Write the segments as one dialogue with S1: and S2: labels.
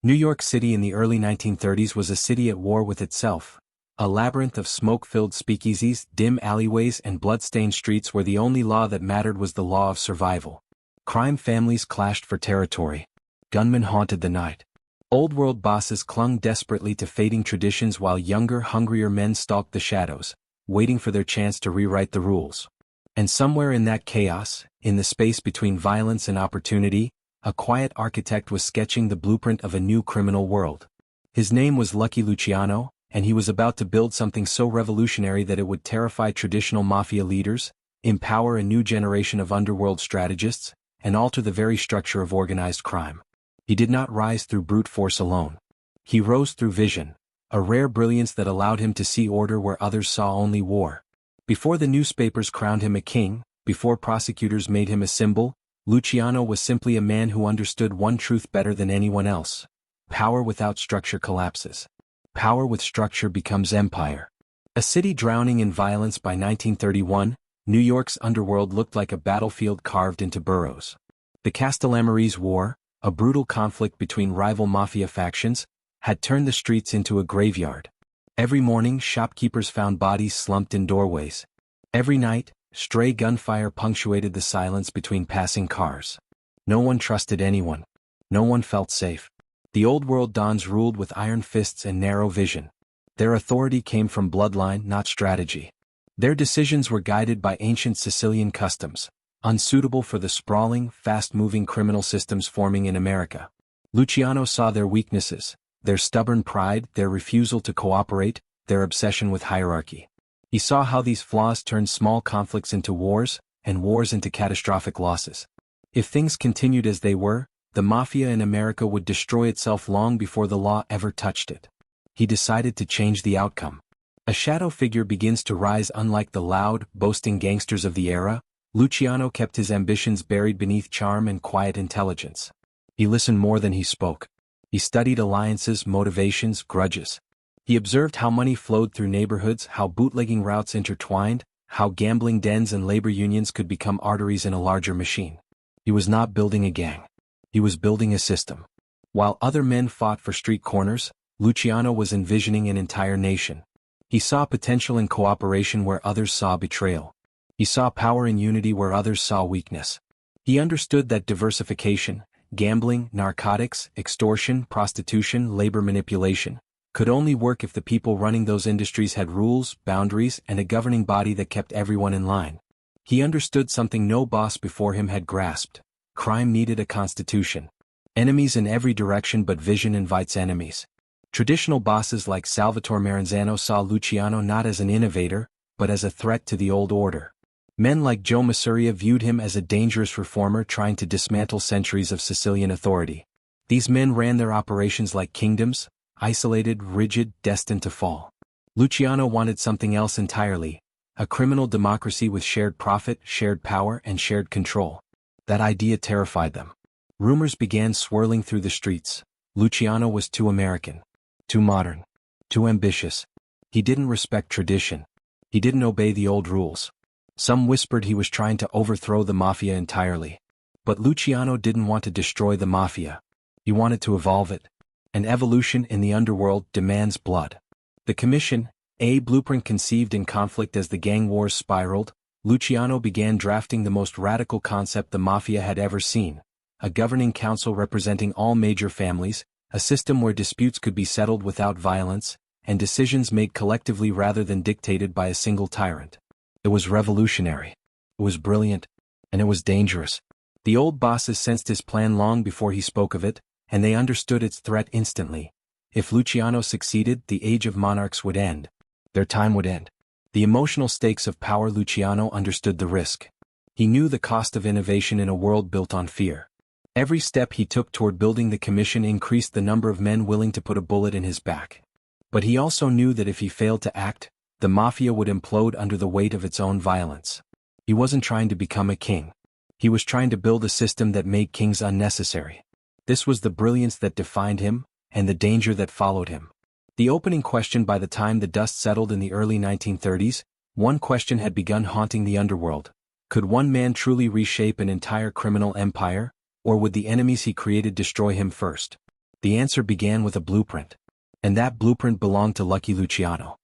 S1: New York City in the early 1930s was a city at war with itself. A labyrinth of smoke-filled speakeasies, dim alleyways and blood-stained streets where the only law that mattered was the law of survival. Crime families clashed for territory. Gunmen haunted the night. Old-world bosses clung desperately to fading traditions while younger, hungrier men stalked the shadows, waiting for their chance to rewrite the rules. And somewhere in that chaos, in the space between violence and opportunity, a quiet architect was sketching the blueprint of a new criminal world. His name was Lucky Luciano, and he was about to build something so revolutionary that it would terrify traditional mafia leaders, empower a new generation of underworld strategists, and alter the very structure of organized crime. He did not rise through brute force alone. He rose through vision, a rare brilliance that allowed him to see order where others saw only war. Before the newspapers crowned him a king, before prosecutors made him a symbol, Luciano was simply a man who understood one truth better than anyone else. Power without structure collapses. Power with structure becomes empire. A city drowning in violence by 1931, New York's underworld looked like a battlefield carved into burrows. The Castellamarese War, a brutal conflict between rival mafia factions, had turned the streets into a graveyard. Every morning, shopkeepers found bodies slumped in doorways. Every night, stray gunfire punctuated the silence between passing cars. No one trusted anyone. No one felt safe. The old-world dons ruled with iron fists and narrow vision. Their authority came from bloodline, not strategy. Their decisions were guided by ancient Sicilian customs, unsuitable for the sprawling, fast-moving criminal systems forming in America. Luciano saw their weaknesses, their stubborn pride, their refusal to cooperate, their obsession with hierarchy. He saw how these flaws turned small conflicts into wars, and wars into catastrophic losses. If things continued as they were, the mafia in America would destroy itself long before the law ever touched it. He decided to change the outcome. A shadow figure begins to rise. Unlike the loud, boasting gangsters of the era, Luciano kept his ambitions buried beneath charm and quiet intelligence. He listened more than he spoke. He studied alliances, motivations, grudges. He observed how money flowed through neighborhoods, how bootlegging routes intertwined, how gambling dens and labor unions could become arteries in a larger machine. He was not building a gang. He was building a system. While other men fought for street corners, Luciano was envisioning an entire nation. He saw potential in cooperation where others saw betrayal. He saw power in unity where others saw weakness. He understood that diversification, gambling, narcotics, extortion, prostitution, labor manipulation, could only work if the people running those industries had rules, boundaries, and a governing body that kept everyone in line. He understood something no boss before him had grasped. Crime needed a constitution. Enemies in every direction, but vision invites enemies. Traditional bosses like Salvatore Maranzano saw Luciano not as an innovator, but as a threat to the old order. Men like Joe Masuria viewed him as a dangerous reformer trying to dismantle centuries of Sicilian authority. These men ran their operations like kingdoms, isolated, rigid, destined to fall. Luciano wanted something else entirely, a criminal democracy with shared profit, shared power, and shared control. That idea terrified them. Rumors began swirling through the streets. Luciano was too American, too modern, too ambitious. He didn't respect tradition. He didn't obey the old rules. Some whispered he was trying to overthrow the mafia entirely. But Luciano didn't want to destroy the mafia. He wanted to evolve it. An evolution in the underworld demands blood. The Commission, a blueprint conceived in conflict as the gang wars spiraled, Luciano began drafting the most radical concept the mafia had ever seen, a governing council representing all major families, a system where disputes could be settled without violence, and decisions made collectively rather than dictated by a single tyrant. It was revolutionary. It was brilliant. And it was dangerous. The old bosses sensed his plan long before he spoke of it, and they understood its threat instantly. If Luciano succeeded, the age of monarchs would end. Their time would end. The emotional stakes of power. Luciano understood the risk. He knew the cost of innovation in a world built on fear. Every step he took toward building the Commission increased the number of men willing to put a bullet in his back. But he also knew that if he failed to act, the mafia would implode under the weight of its own violence. He wasn't trying to become a king. He was trying to build a system that made kings unnecessary. This was the brilliance that defined him, and the danger that followed him. The opening question. By the time the dust settled in the early 1930s, one question had begun haunting the underworld. Could one man truly reshape an entire criminal empire, or would the enemies he created destroy him first? The answer began with a blueprint. And that blueprint belonged to Lucky Luciano.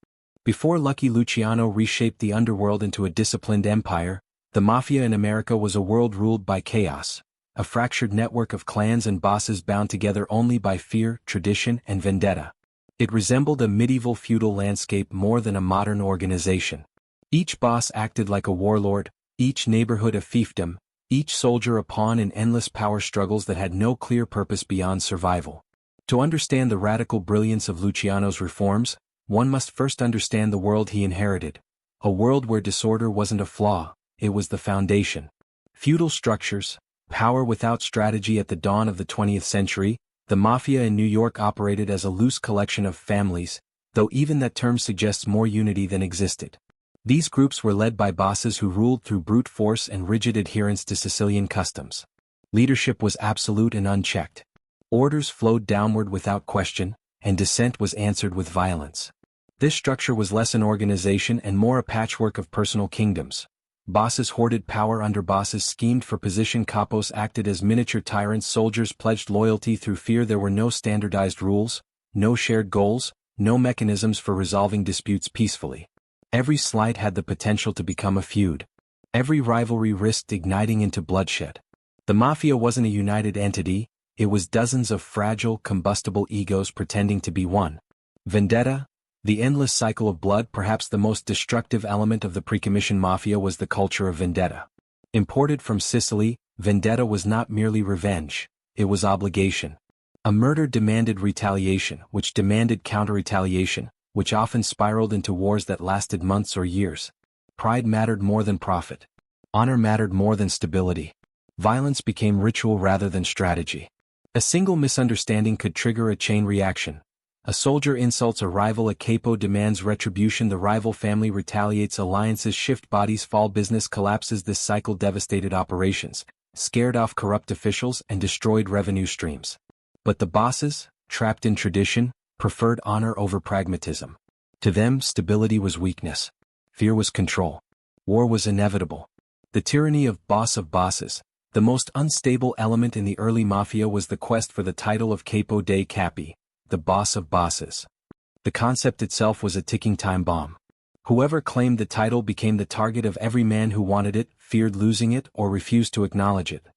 S1: Before Lucky Luciano reshaped the underworld into a disciplined empire, the Mafia in America was a world ruled by chaos, a fractured network of clans and bosses bound together only by fear, tradition, and vendetta. It resembled a medieval feudal landscape more than a modern organization. Each boss acted like a warlord, each neighborhood a fiefdom, each soldier a pawn in endless power struggles that had no clear purpose beyond survival. To understand the radical brilliance of Luciano's reforms, one must first understand the world he inherited. A world where disorder wasn't a flaw, it was the foundation. Feudal structures, power without strategy. At the dawn of the 20th century, the Mafia in New York operated as a loose collection of families, though even that term suggests more unity than existed. These groups were led by bosses who ruled through brute force and rigid adherence to Sicilian customs. Leadership was absolute and unchecked. Orders flowed downward without question, and dissent was answered with violence. This structure was less an organization and more a patchwork of personal kingdoms. Bosses hoarded power under bosses, schemed for position. Capos acted as miniature tyrants. Soldiers pledged loyalty through fear. There were no standardized rules, no shared goals, no mechanisms for resolving disputes peacefully. Every slight had the potential to become a feud. Every rivalry risked igniting into bloodshed. The Mafia wasn't a united entity, it was dozens of fragile, combustible egos pretending to be one. Vendetta, the endless cycle of blood. Perhaps the most destructive element of the pre-commission Mafia was the culture of vendetta. Imported from Sicily, vendetta was not merely revenge, it was obligation. A murder demanded retaliation, which demanded counter-retaliation, which often spiraled into wars that lasted months or years. Pride mattered more than profit. Honor mattered more than stability. Violence became ritual rather than strategy. A single misunderstanding could trigger a chain reaction. A soldier insults a rival, a capo demands retribution, the rival family retaliates, alliances shift, bodies fall, business collapses. This cycle devastated operations, scared off corrupt officials, and destroyed revenue streams. But the bosses, trapped in tradition, preferred honor over pragmatism. To them, stability was weakness. Fear was control. War was inevitable. The tyranny of bosses. The most unstable element in the early Mafia was the quest for the title of Capo dei Capi, the boss of bosses. The concept itself was a ticking time bomb. Whoever claimed the title became the target of every man who wanted it, feared losing it, or refused to acknowledge it.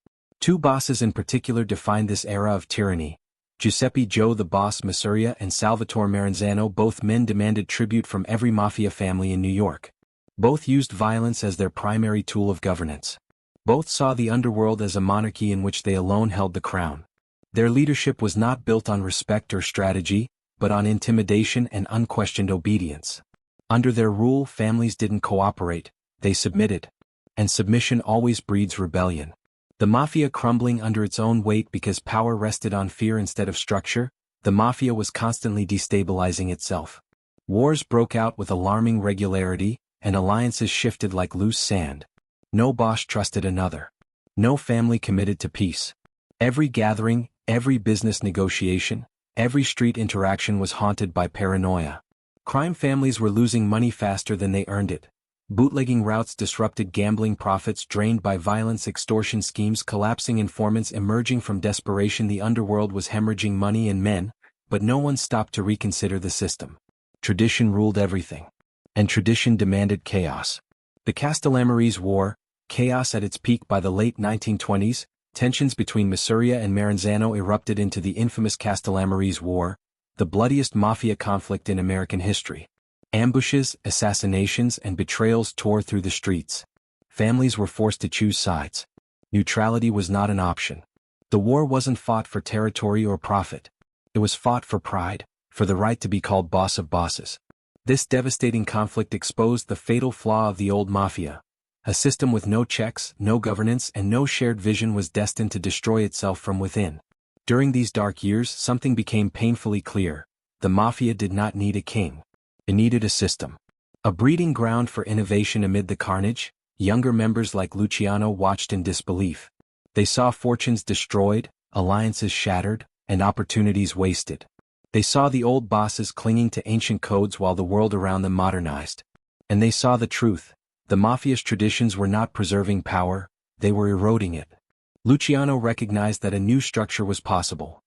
S1: Two bosses in particular defined this era of tyranny. Giuseppe Joe the Boss Masuria and Salvatore Maranzano. Both men demanded tribute from every Mafia family in New York. Both used violence as their primary tool of governance. Both saw the underworld as a monarchy in which they alone held the crown. Their leadership was not built on respect or strategy, but on intimidation and unquestioned obedience. Under their rule, families didn't cooperate, they submitted. And submission always breeds rebellion. The Mafia crumbling under its own weight because power rested on fear instead of structure, the Mafia was constantly destabilizing itself. Wars broke out with alarming regularity, and alliances shifted like loose sand. No boss trusted another. No family committed to peace. Every gathering, every business negotiation, every street interaction was haunted by paranoia. Crime families were losing money faster than they earned it. Bootlegging routes disrupted gambling profits drained by violence, extortion schemes collapsing, informants emerging from desperation. The underworld was hemorrhaging money and men, but no one stopped to reconsider the system. Tradition ruled everything. And tradition demanded chaos. The Castellamarese War, chaos at its peak by the late 1920s, tensions between Masuria and Maranzano erupted into the infamous Castellamarese War, the bloodiest Mafia conflict in American history. Ambushes, assassinations, and betrayals tore through the streets. Families were forced to choose sides. Neutrality was not an option. The war wasn't fought for territory or profit. It was fought for pride, for the right to be called boss of bosses. This devastating conflict exposed the fatal flaw of the old Mafia. A system with no checks, no governance, and no shared vision was destined to destroy itself from within. During these dark years, something became painfully clear. The Mafia did not need a king. It needed a system. A breeding ground for innovation amid the carnage. Younger members like Luciano watched in disbelief. They saw fortunes destroyed, alliances shattered, and opportunities wasted. They saw the old bosses clinging to ancient codes while the world around them modernized. And they saw the truth. The Mafia's traditions were not preserving power, they were eroding it. Luciano recognized that a new structure was possible.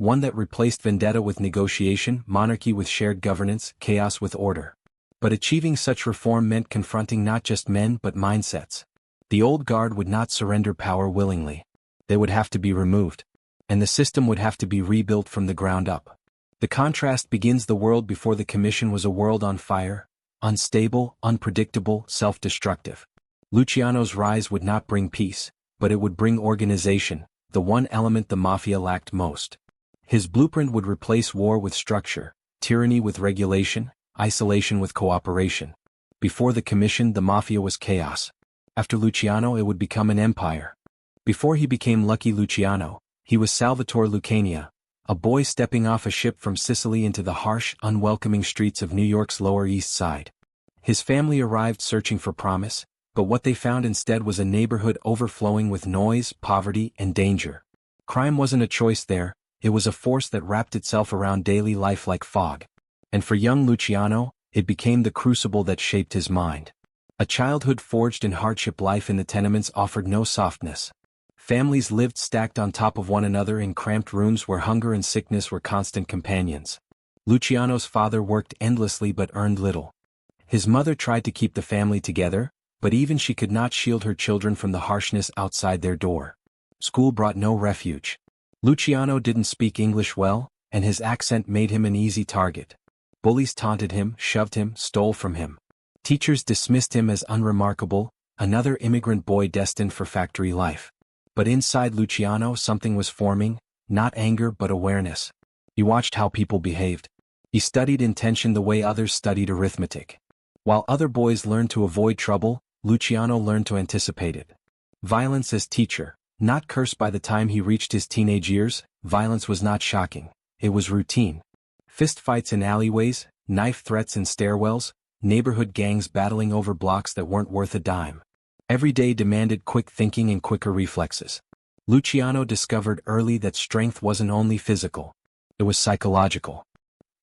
S1: one that replaced vendetta with negotiation, monarchy with shared governance, chaos with order. But achieving such reform meant confronting not just men but mindsets. The old guard would not surrender power willingly. They would have to be removed. And the system would have to be rebuilt from the ground up. The contrast begins. The world before the Commission was a world on fire, unstable, unpredictable, self-destructive. Luciano's rise would not bring peace, but it would bring organization, the one element the Mafia lacked most. His blueprint would replace war with structure, tyranny with regulation, isolation with cooperation. Before the Commission, the Mafia was chaos. After Luciano, it would become an empire. Before he became Lucky Luciano, he was Salvatore Lucania, a boy stepping off a ship from Sicily into the harsh, unwelcoming streets of New York's Lower East Side. His family arrived searching for promise, but what they found instead was a neighborhood overflowing with noise, poverty, and danger. Crime wasn't a choice there, it was a force that wrapped itself around daily life like fog. And for young Luciano, it became the crucible that shaped his mind. A childhood forged in hardship. Life in the tenements offered no softness. Families lived stacked on top of one another in cramped rooms where hunger and sickness were constant companions. Luciano's father worked endlessly but earned little. His mother tried to keep the family together, but even she could not shield her children from the harshness outside their door. School brought no refuge. Luciano didn't speak English well, and his accent made him an easy target. Bullies taunted him, shoved him, stole from him. Teachers dismissed him as unremarkable, another immigrant boy destined for factory life. But inside Luciano something was forming, not anger but awareness. He watched how people behaved. He studied intention the way others studied arithmetic. While other boys learned to avoid trouble, Luciano learned to anticipate it. Violence as teacher. Not cursed. By the time he reached his teenage years, violence was not shocking. It was routine. Fistfights in alleyways, knife threats in stairwells, neighborhood gangs battling over blocks that weren't worth a dime. Every day demanded quick thinking and quicker reflexes. Luciano discovered early that strength wasn't only physical. It was psychological.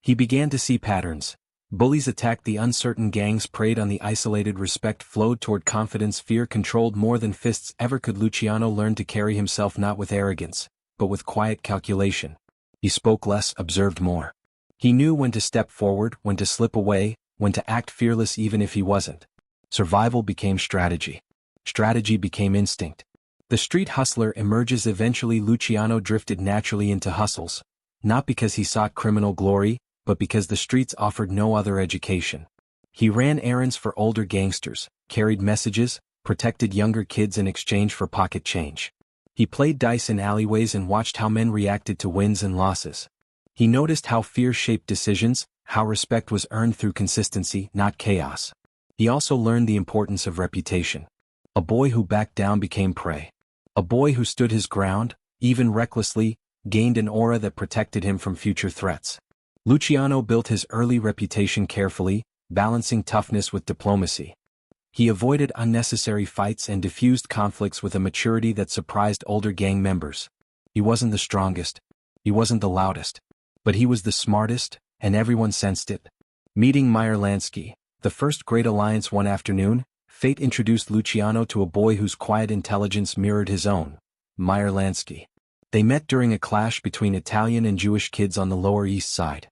S1: He began to see patterns. Bullies attacked the uncertain, gangs preyed on the isolated, respect flowed toward confidence, fear controlled more than fists ever could. Luciano learned to carry himself not with arrogance, but with quiet calculation. He spoke less, observed more. He knew when to step forward, when to slip away, when to act fearless even if he wasn't. Survival became strategy. Strategy became instinct. The street hustler emerges. Eventually Luciano drifted naturally into hustles, not because he sought criminal glory, but because the streets offered no other education. He ran errands for older gangsters, carried messages, protected younger kids in exchange for pocket change. He played dice in alleyways and watched how men reacted to wins and losses. He noticed how fear shaped decisions, how respect was earned through consistency, not chaos. He also learned the importance of reputation. A boy who backed down became prey. A boy who stood his ground, even recklessly, gained an aura that protected him from future threats. Luciano built his early reputation carefully, balancing toughness with diplomacy. He avoided unnecessary fights and diffused conflicts with a maturity that surprised older gang members. He wasn't the strongest. He wasn't the loudest. But he was the smartest, and everyone sensed it. Meeting Meyer Lansky, the first great alliance. One afternoon, fate introduced Luciano to a boy whose quiet intelligence mirrored his own, Meyer Lansky. They met during a clash between Italian and Jewish kids on the Lower East Side.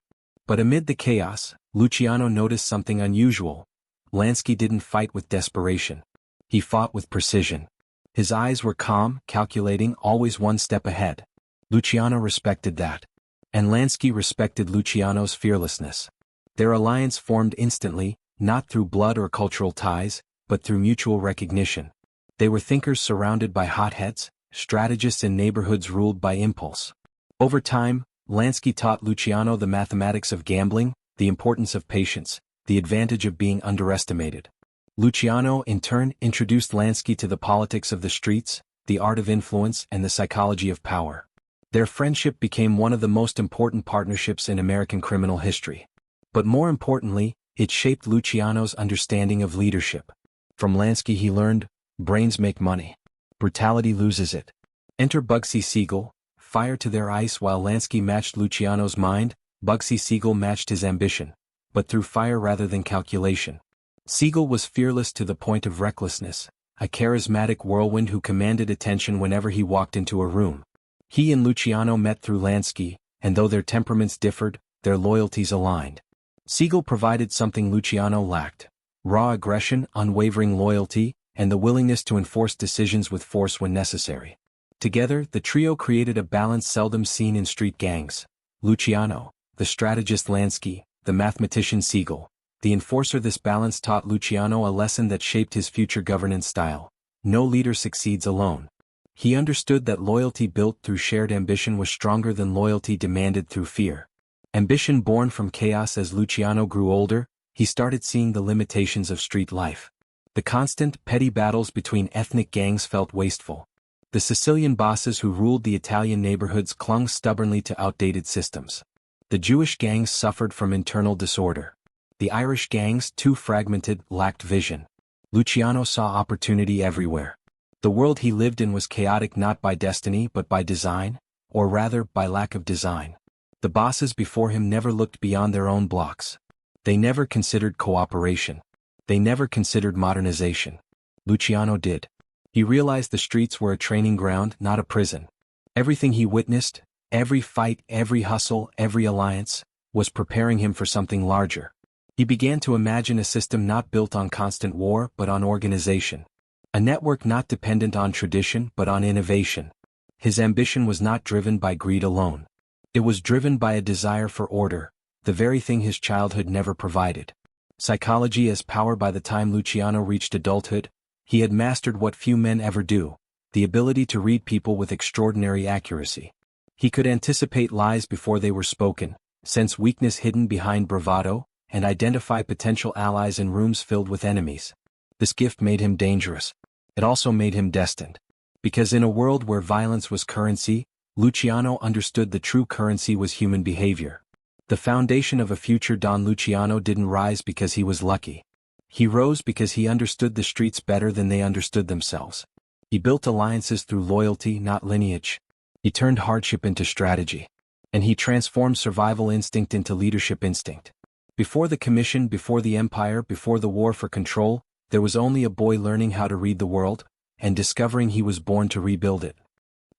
S1: But amid the chaos, Luciano noticed something unusual. Lansky didn't fight with desperation. He fought with precision. His eyes were calm, calculating, always one step ahead. Luciano respected that. And Lansky respected Luciano's fearlessness. Their alliance formed instantly, not through blood or cultural ties, but through mutual recognition. They were thinkers surrounded by hotheads, strategists in neighborhoods ruled by impulse. Over time, Lansky taught Luciano the mathematics of gambling, the importance of patience, the advantage of being underestimated. Luciano, in turn, introduced Lansky to the politics of the streets, the art of influence, and the psychology of power. Their friendship became one of the most important partnerships in American criminal history. But more importantly, it shaped Luciano's understanding of leadership. From Lansky he learned, brains make money. Brutality loses it. Enter Bugsy Siegel, fire to their ice. While Lansky matched Luciano's mind, Bugsy Siegel matched his ambition, but through fire rather than calculation. Siegel was fearless to the point of recklessness, a charismatic whirlwind who commanded attention whenever he walked into a room. He and Luciano met through Lansky, and though their temperaments differed, their loyalties aligned. Siegel provided something Luciano lacked: raw aggression, unwavering loyalty, and the willingness to enforce decisions with force when necessary. Together, the trio created a balance seldom seen in street gangs. Luciano, the strategist Lansky, the mathematician Siegel, the enforcer. This balance taught Luciano a lesson that shaped his future governance style. No leader succeeds alone. He understood that loyalty built through shared ambition was stronger than loyalty demanded through fear. Ambition born from chaos. As Luciano grew older, he started seeing the limitations of street life. The constant, petty battles between ethnic gangs felt wasteful. The Sicilian bosses who ruled the Italian neighborhoods clung stubbornly to outdated systems. The Jewish gangs suffered from internal disorder. The Irish gangs, too fragmented, lacked vision. Luciano saw opportunity everywhere. The world he lived in was chaotic not by destiny but by design, or rather, by lack of design. The bosses before him never looked beyond their own blocks. They never considered cooperation. They never considered modernization. Luciano did. He realized the streets were a training ground, not a prison. Everything he witnessed, every fight, every hustle, every alliance, was preparing him for something larger. He began to imagine a system not built on constant war but on organization. A network not dependent on tradition but on innovation. His ambition was not driven by greed alone. It was driven by a desire for order, the very thing his childhood never provided. Psychology as power. By the time Luciano reached adulthood, he had mastered what few men ever do: the ability to read people with extraordinary accuracy. He could anticipate lies before they were spoken, sense weakness hidden behind bravado, and identify potential allies in rooms filled with enemies. This gift made him dangerous. It also made him destined. Because in a world where violence was currency, Luciano understood the true currency was human behavior. The foundation of a future Don Luciano didn't rise because he was lucky. He rose because he understood the streets better than they understood themselves. He built alliances through loyalty, not lineage. He turned hardship into strategy. And he transformed survival instinct into leadership instinct. Before the commission, before the empire, before the war for control, there was only a boy learning how to read the world, and discovering he was born to rebuild it.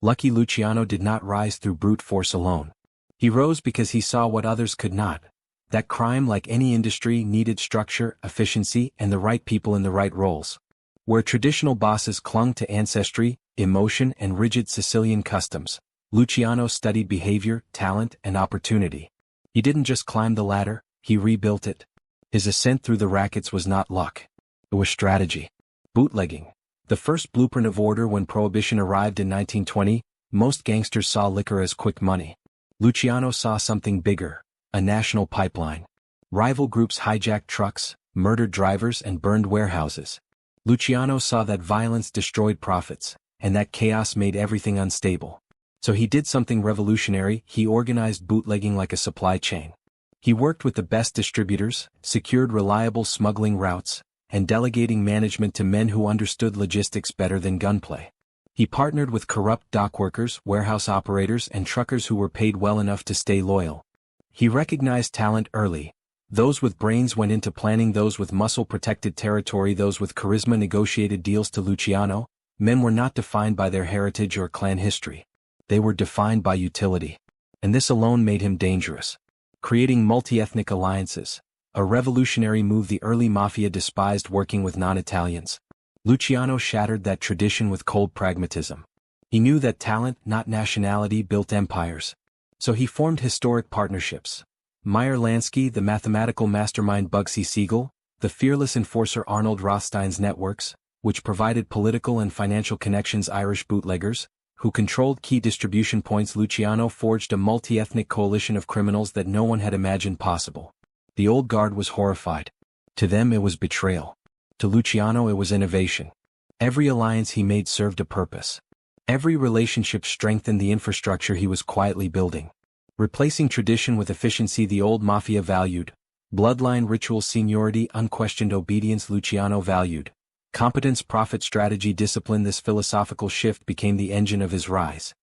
S1: Lucky Luciano did not rise through brute force alone. He rose because he saw what others could not: that crime, like any industry, needed structure, efficiency, and the right people in the right roles. Where traditional bosses clung to ancestry, emotion, and rigid Sicilian customs, Luciano studied behavior, talent, and opportunity. He didn't just climb the ladder, he rebuilt it. His ascent through the rackets was not luck. It was strategy. Bootlegging. The first blueprint of order. When Prohibition arrived in 1920, most gangsters saw liquor as quick money. Luciano saw something bigger: a national pipeline. Rival groups hijacked trucks, murdered drivers, and burned warehouses. Luciano saw that violence destroyed profits, and that chaos made everything unstable. So he did something revolutionary: he organized bootlegging like a supply chain. He worked with the best distributors, secured reliable smuggling routes, and delegating management to men who understood logistics better than gunplay. He partnered with corrupt dockworkers, warehouse operators, and truckers who were paid well enough to stay loyal. He recognized talent early. Those with brains went into planning, those with muscle protected territory, those with charisma negotiated deals. To Luciano, men were not defined by their heritage or clan history. They were defined by utility. And this alone made him dangerous. Creating multi-ethnic alliances, a revolutionary move. The early Mafia despised working with non-Italians. Luciano shattered that tradition with cold pragmatism. He knew that talent, not nationality, built empires. So he formed historic partnerships. Meyer Lansky, the mathematical mastermind Bugsy Siegel, the fearless enforcer Arnold Rothstein's networks, which provided political and financial connections. Irish bootleggers, who controlled key distribution points. Luciano forged a multi-ethnic coalition of criminals that no one had imagined possible. The old guard was horrified. To them it was betrayal. To Luciano it was innovation. Every alliance he made served a purpose. Every relationship strengthened the infrastructure he was quietly building. Replacing tradition with efficiency. The old Mafia valued bloodline, ritual, seniority, unquestioned obedience. Luciano valued competence, profit, strategy, discipline. This philosophical shift became the engine of his rise.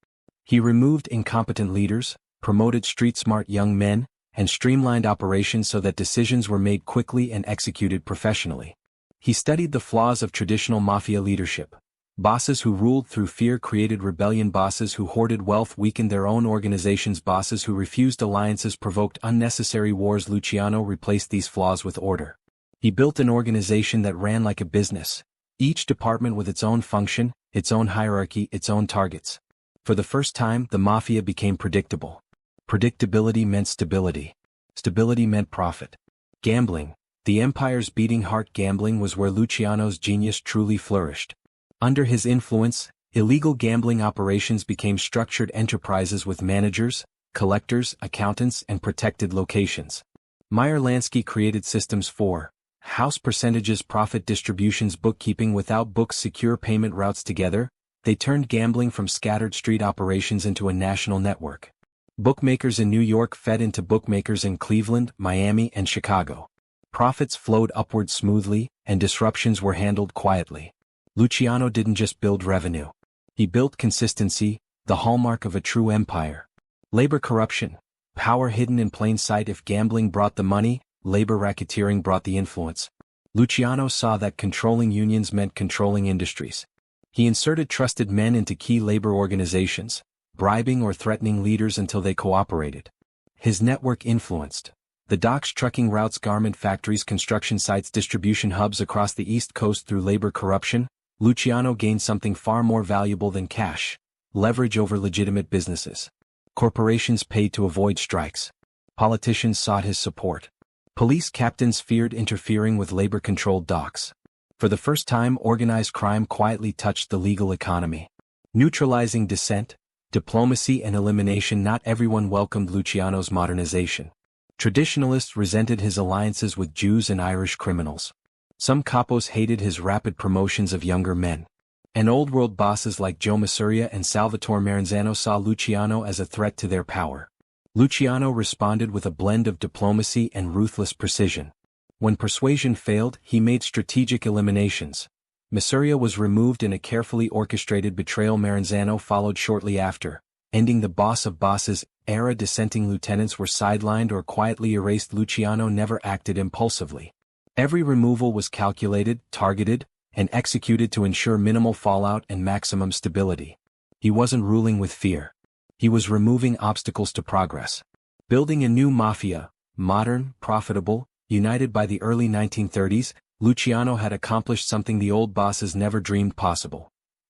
S1: He removed incompetent leaders, promoted street-smart young men, and streamlined operations so that decisions were made quickly and executed professionally. He studied the flaws of traditional Mafia leadership: Bosses who ruled through fear created rebellion. Bosses who hoarded wealth weakened their own organizations. Bosses who refused alliances provoked unnecessary wars. Luciano replaced these flaws with order. He built an organization that ran like a business, each department with its own function, its own hierarchy, its own targets. For the first time, the Mafia became predictable. Predictability meant stability. Stability meant profit. Gambling, the empire's beating heart. Gambling was where Luciano's genius truly flourished. Under his influence, illegal gambling operations became structured enterprises with managers, collectors, accountants, and protected locations. Meyer Lansky created systems for house percentages, profit distributions, bookkeeping. Without books, secure payment routes. Together, they turned gambling from scattered street operations into a national network. Bookmakers in New York fed into bookmakers in Cleveland, Miami, and Chicago. Profits flowed upward smoothly, and disruptions were handled quietly. Luciano didn't just build revenue. He built consistency, the hallmark of a true empire. Labor corruption, power hidden in plain sight. If gambling brought the money, labor racketeering brought the influence. Luciano saw that controlling unions meant controlling industries. He inserted trusted men into key labor organizations, bribing or threatening leaders until they cooperated. His network influenced the docks, trucking routes, garment factories, construction sites, distribution hubs across the East Coast. Through labor corruption, Luciano gained something far more valuable than cash: leverage over legitimate businesses. Corporations paid to avoid strikes. Politicians sought his support. Police captains feared interfering with labor-controlled docks. For the first time, organized crime quietly touched the legal economy. Neutralizing dissent, diplomacy, and elimination. Not everyone welcomed Luciano's modernization. Traditionalists resented his alliances with Jews and Irish criminals. Some capos hated his rapid promotions of younger men. And old-world bosses like Joe Masuria and Salvatore Maranzano saw Luciano as a threat to their power. Luciano responded with a blend of diplomacy and ruthless precision. When persuasion failed, he made strategic eliminations. Masuria was removed in a carefully orchestrated betrayal. Maranzano followed shortly after, ending the boss of bosses era. Dissenting lieutenants were sidelined or quietly erased. Luciano never acted impulsively. Every removal was calculated, targeted, and executed to ensure minimal fallout and maximum stability. He wasn't ruling with fear. He was removing obstacles to progress. Building a new mafia, modern, profitable, united. By the early 1930s, Luciano had accomplished something the old bosses never dreamed possible.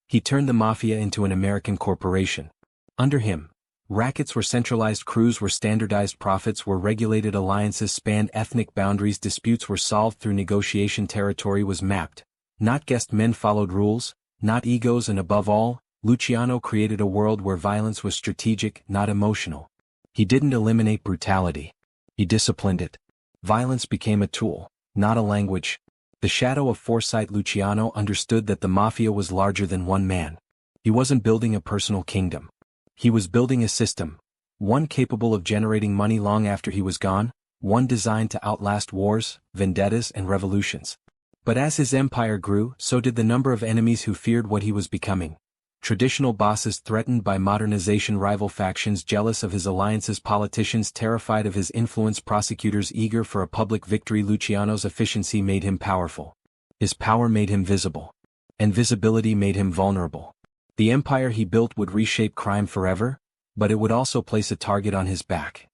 S1: He turned the mafia into an American corporation. Under him, rackets were centralized, crews were standardized, profits were regulated, alliances spanned ethnic boundaries, disputes were solved through negotiation, territory was mapped. Not guessed, men followed rules, not egos, and above all, Luciano created a world where violence was strategic, not emotional. He didn't eliminate brutality. He disciplined it. Violence became a tool, not a language. The shadow of foresight. Luciano understood that the mafia was larger than one man. He wasn't building a personal kingdom. He was building a system, one capable of generating money long after he was gone, one designed to outlast wars, vendettas, and revolutions. But as his empire grew, so did the number of enemies who feared what he was becoming. Traditional bosses threatened by modernization, rival factions jealous of his alliances, politicians terrified of his influence, prosecutors eager for a public victory. Luciano's efficiency made him powerful. His power made him visible. And visibility made him vulnerable. The empire he built would reshape crime forever, but it would also place a target on his back.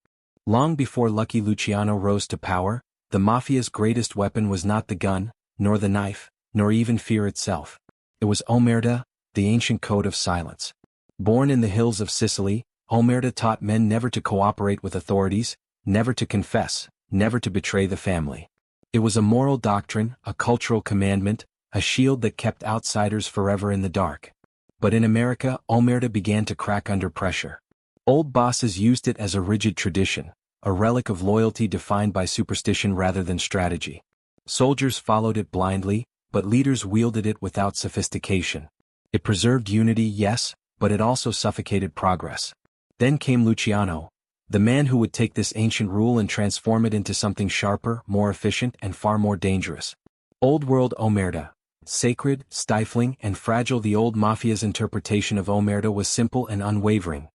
S1: Long before Lucky Luciano rose to power, the mafia's greatest weapon was not the gun, nor the knife, nor even fear itself. It was omerta, the ancient code of silence. Born in the hills of Sicily, omerta taught men never to cooperate with authorities, never to confess, never to betray the family. It was a moral doctrine, a cultural commandment, a shield that kept outsiders forever in the dark. But in America, omerta began to crack under pressure. Old bosses used it as a rigid tradition, a relic of loyalty defined by superstition rather than strategy. Soldiers followed it blindly, but leaders wielded it without sophistication. It preserved unity, yes, but it also suffocated progress. Then came Luciano, the man who would take this ancient rule and transform it into something sharper, more efficient, and far more dangerous. Old world omerta. Sacred, stifling, and fragile. The old mafia's interpretation of omerta was simple and unwavering.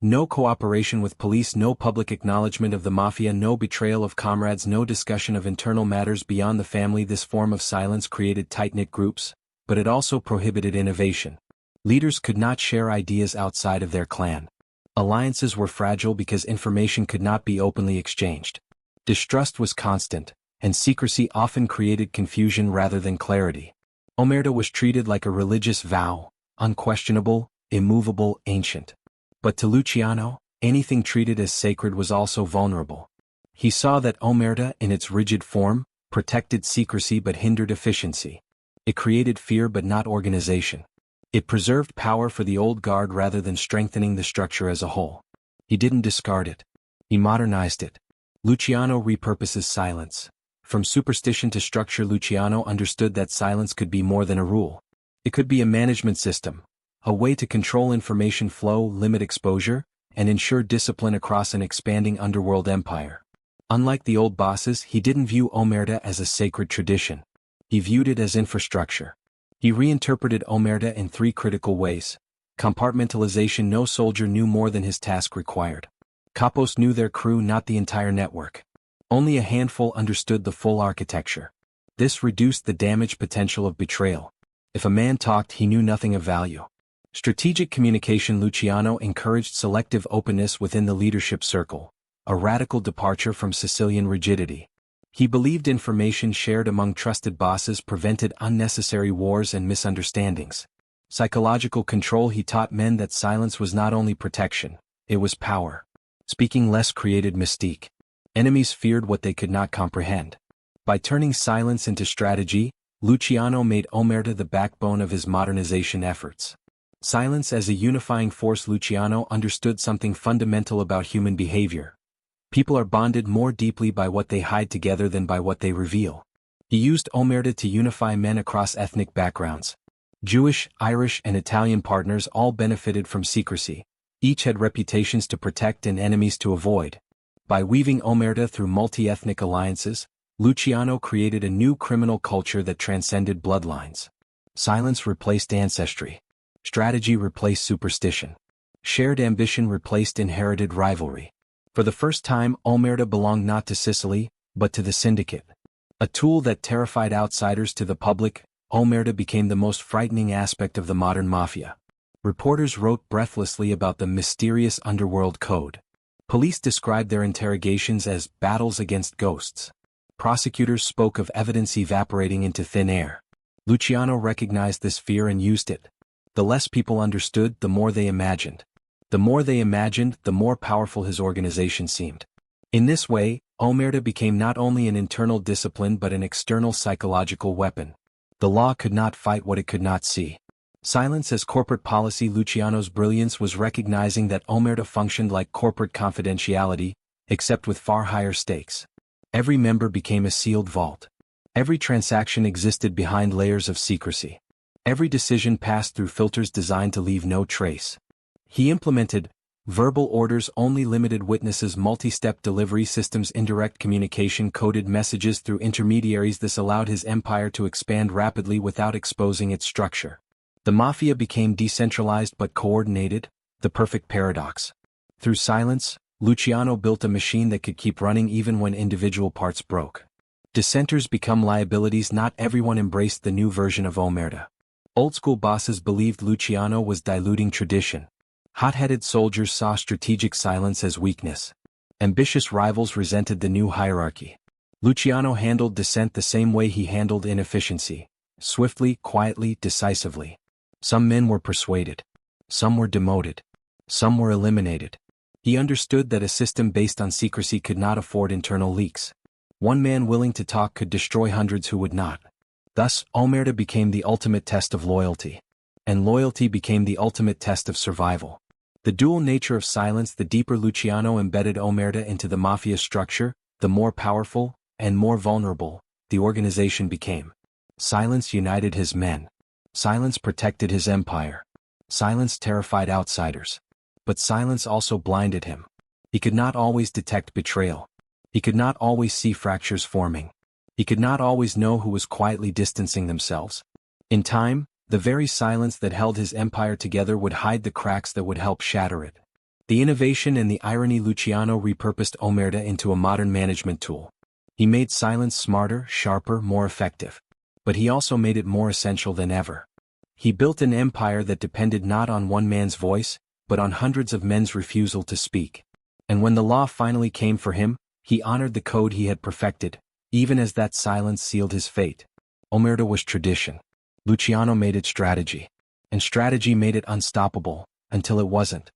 S1: No cooperation with police, no public acknowledgement of the mafia, no betrayal of comrades, no discussion of internal matters beyond the family. This form of silence created tight-knit groups, but it also prohibited innovation. Leaders could not share ideas outside of their clan. Alliances were fragile because information could not be openly exchanged. Distrust was constant, and secrecy often created confusion rather than clarity. Omerta was treated like a religious vow, unquestionable, immovable, ancient. But to Luciano, anything treated as sacred was also vulnerable. He saw that Omerta, in its rigid form, protected secrecy but hindered efficiency. It created fear but not organization. It preserved power for the old guard rather than strengthening the structure as a whole. He didn't discard it. He modernized it. Luciano repurposes silence. From superstition to structure, Luciano understood that silence could be more than a rule. It could be a management system, a way to control information flow, limit exposure, and ensure discipline across an expanding underworld empire. Unlike the old bosses, he didn't view Omerta as a sacred tradition. He viewed it as infrastructure. He reinterpreted Omerta in 3 critical ways. Compartmentalization: no soldier knew more than his task required. Capos knew their crew, not the entire network. Only a handful understood the full architecture. This reduced the damage potential of betrayal. If a man talked, he knew nothing of value. Strategic communication: Luciano encouraged selective openness within the leadership circle, a radical departure from Sicilian rigidity. He believed information shared among trusted bosses prevented unnecessary wars and misunderstandings. Psychological control: he taught men that silence was not only protection, it was power. Speaking less created mystique. Enemies feared what they could not comprehend. By turning silence into strategy, Luciano made Omerta the backbone of his modernization efforts. Silence as a unifying force: Luciano understood something fundamental about human behavior. People are bonded more deeply by what they hide together than by what they reveal. He used Omerta to unify men across ethnic backgrounds. Jewish, Irish, and Italian partners all benefited from secrecy. Each had reputations to protect and enemies to avoid. By weaving Omerta through multi-ethnic alliances, Luciano created a new criminal culture that transcended bloodlines. Silence replaced ancestry. Strategy replaced superstition. Shared ambition replaced inherited rivalry. For the first time, Omerta belonged not to Sicily, but to the syndicate. A tool that terrified outsiders to the public, Omerta became the most frightening aspect of the modern mafia. Reporters wrote breathlessly about the mysterious underworld code. Police described their interrogations as battles against ghosts. Prosecutors spoke of evidence evaporating into thin air. Luciano recognized this fear and used it. The less people understood, the more they imagined. The more they imagined, the more powerful his organization seemed. In this way, Omerta became not only an internal discipline but an external psychological weapon. The law could not fight what it could not see. Silence as corporate policy: Luciano's brilliance was recognizing that Omerta functioned like corporate confidentiality, except with far higher stakes. Every member became a sealed vault. Every transaction existed behind layers of secrecy. Every decision passed through filters designed to leave no trace. He implemented verbal orders only, limited witnesses, multi-step delivery systems, indirect communication, coded messages through intermediaries. This allowed his empire to expand rapidly without exposing its structure. The mafia became decentralized but coordinated, the perfect paradox. Through silence, Luciano built a machine that could keep running even when individual parts broke. Dissenters become liabilities: not everyone embraced the new version of Omerta. Old-school bosses believed Luciano was diluting tradition. Hot-headed soldiers saw strategic silence as weakness. Ambitious rivals resented the new hierarchy. Luciano handled dissent the same way he handled inefficiency: swiftly, quietly, decisively. Some men were persuaded. Some were demoted. Some were eliminated. He understood that a system based on secrecy could not afford internal leaks. One man willing to talk could destroy hundreds who would not. Thus, Omerta became the ultimate test of loyalty. And loyalty became the ultimate test of survival. The dual nature of silence: the deeper Luciano embedded Omerta into the mafia structure, the more powerful, and more vulnerable, the organization became. Silence united his men. Silence protected his empire. Silence terrified outsiders. But silence also blinded him. He could not always detect betrayal. He could not always see fractures forming. He could not always know who was quietly distancing themselves. In time, the very silence that held his empire together would hide the cracks that would help shatter it. The innovation and the irony: Luciano repurposed Omerta into a modern management tool. He made silence smarter, sharper, more effective. but he also made it more essential than ever. He built an empire that depended not on one man's voice, but on hundreds of men's refusal to speak. And when the law finally came for him, he honored the code he had perfected, even as that silence sealed his fate. Omerta was tradition. Luciano made it strategy. And strategy made it unstoppable, until it wasn't.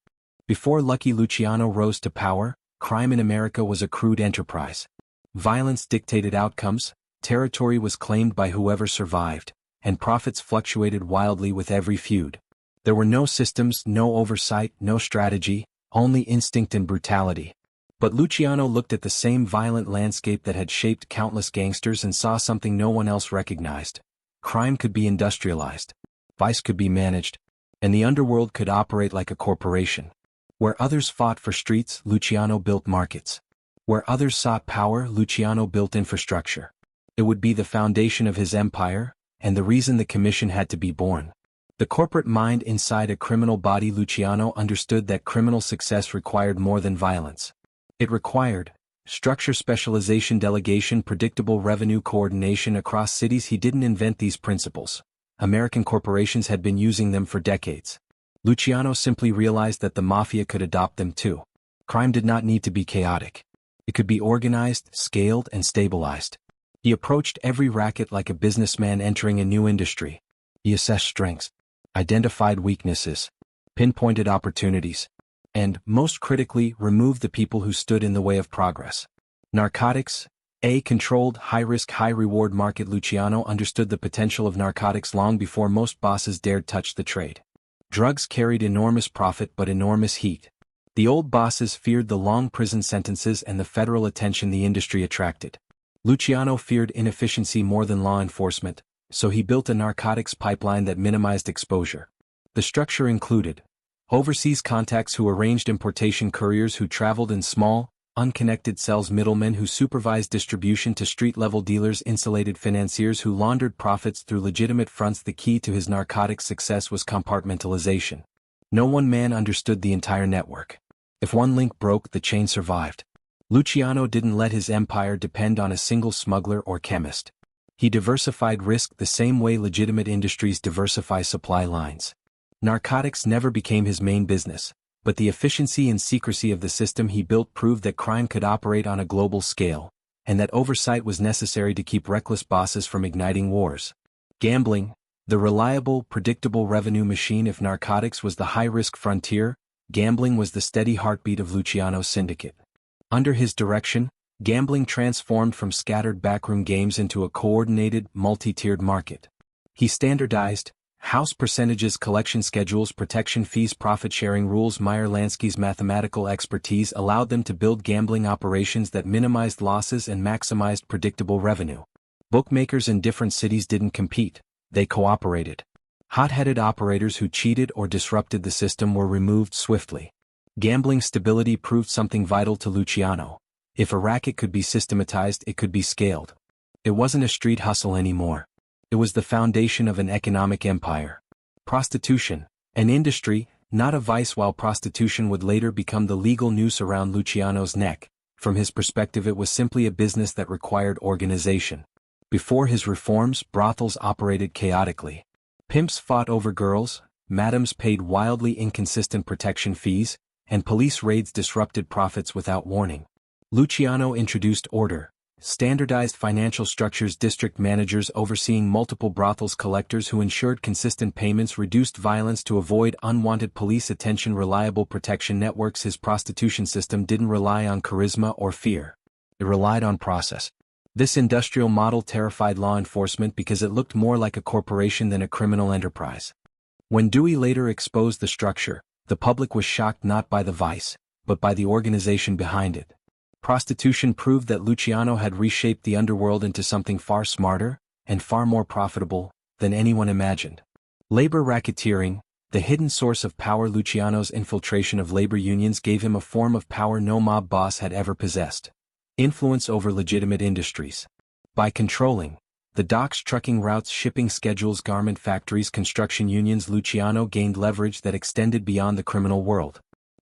S1: Before Lucky Luciano rose to power, crime in America was a crude enterprise. Violence dictated outcomes, territory was claimed by whoever survived, and profits fluctuated wildly with every feud. There were no systems, no oversight, no strategy, only instinct and brutality. But Luciano looked at the same violent landscape that had shaped countless gangsters and saw something no one else recognized. Crime could be industrialized. Vice could be managed. And the underworld could operate like a corporation. Where others fought for streets, Luciano built markets. Where others sought power, Luciano built infrastructure. It would be the foundation of his empire, and the reason the commission had to be born. The corporate mind inside a criminal body. Luciano understood that criminal success required more than violence. It required structure, specialization, delegation, predictable revenue, coordination across cities. He didn't invent these principles. American corporations had been using them for decades. Luciano simply realized that the Mafia could adopt them too. Crime did not need to be chaotic. It could be organized, scaled, and stabilized. He approached every racket like a businessman entering a new industry. He assessed strengths, identified weaknesses, pinpointed opportunities, and, most critically, removed the people who stood in the way of progress. Narcotics, a controlled, high-risk, high-reward market. Luciano understood the potential of narcotics long before most bosses dared touch the trade. Drugs carried enormous profit but enormous heat. The old bosses feared the long prison sentences and the federal attention the industry attracted. Luciano feared inefficiency more than law enforcement, so he built a narcotics pipeline that minimized exposure. The structure included overseas contacts who arranged importation, couriers who traveled in small, unconnected cells, middlemen who supervised distribution to street-level dealers, insulated financiers who laundered profits through legitimate fronts. The key to his narcotics success was compartmentalization. No one man understood the entire network. If one link broke, the chain survived. Luciano didn't let his empire depend on a single smuggler or chemist. He diversified risk the same way legitimate industries diversify supply lines. Narcotics never became his main business, but the efficiency and secrecy of the system he built proved that crime could operate on a global scale, and that oversight was necessary to keep reckless bosses from igniting wars. Gambling, the reliable, predictable revenue machine. If narcotics was the high-risk frontier, gambling was the steady heartbeat of Luciano's syndicate. Under his direction, gambling transformed from scattered backroom games into a coordinated, multi-tiered market. He standardized house percentages, collection schedules, protection fees, profit-sharing rules. Meyer Lansky's mathematical expertise allowed them to build gambling operations that minimized losses and maximized predictable revenue. Bookmakers in different cities didn't compete, they cooperated. Hot-headed operators who cheated or disrupted the system were removed swiftly. Gambling stability proved something vital to Luciano. If a racket could be systematized, it could be scaled. It wasn't a street hustle anymore. It was the foundation of an economic empire. Prostitution, an industry, not a vice. While prostitution would later become the legal noose around Luciano's neck, from his perspective it was simply a business that required organization. Before his reforms, brothels operated chaotically. Pimps fought over girls, madams paid wildly inconsistent protection fees, and police raids disrupted profits without warning. Luciano introduced order. Standardized financial structures, district managers overseeing multiple brothels, collectors who ensured consistent payments, reduced violence to avoid unwanted police attention, reliable protection networks. His prostitution system didn't rely on charisma or fear. It relied on process. This industrial model terrified law enforcement because it looked more like a corporation than a criminal enterprise. When Dewey later exposed the structure, the public was shocked not by the vice, but by the organization behind it. Prostitution proved that Luciano had reshaped the underworld into something far smarter, and far more profitable, than anyone imagined. Labor racketeering, the hidden source of power. Luciano's infiltration of labor unions gave him a form of power no mob boss had ever possessed. Influence over legitimate industries. By controlling the docks, trucking routes, shipping schedules, garment factories, construction unions, Luciano gained leverage that extended beyond the criminal world.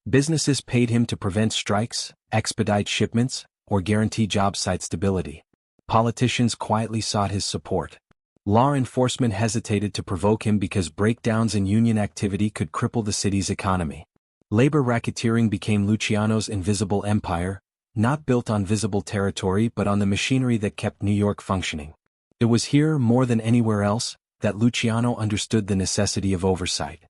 S1: Businesses paid him to prevent strikes, expedite shipments, or guarantee job site stability. Politicians quietly sought his support. Law enforcement hesitated to provoke him because breakdowns in union activity could cripple the city's economy. Labor racketeering became Luciano's invisible empire, not built on visible territory but on the machinery that kept New York functioning. It was here, more than anywhere else, that Luciano understood the necessity of oversight.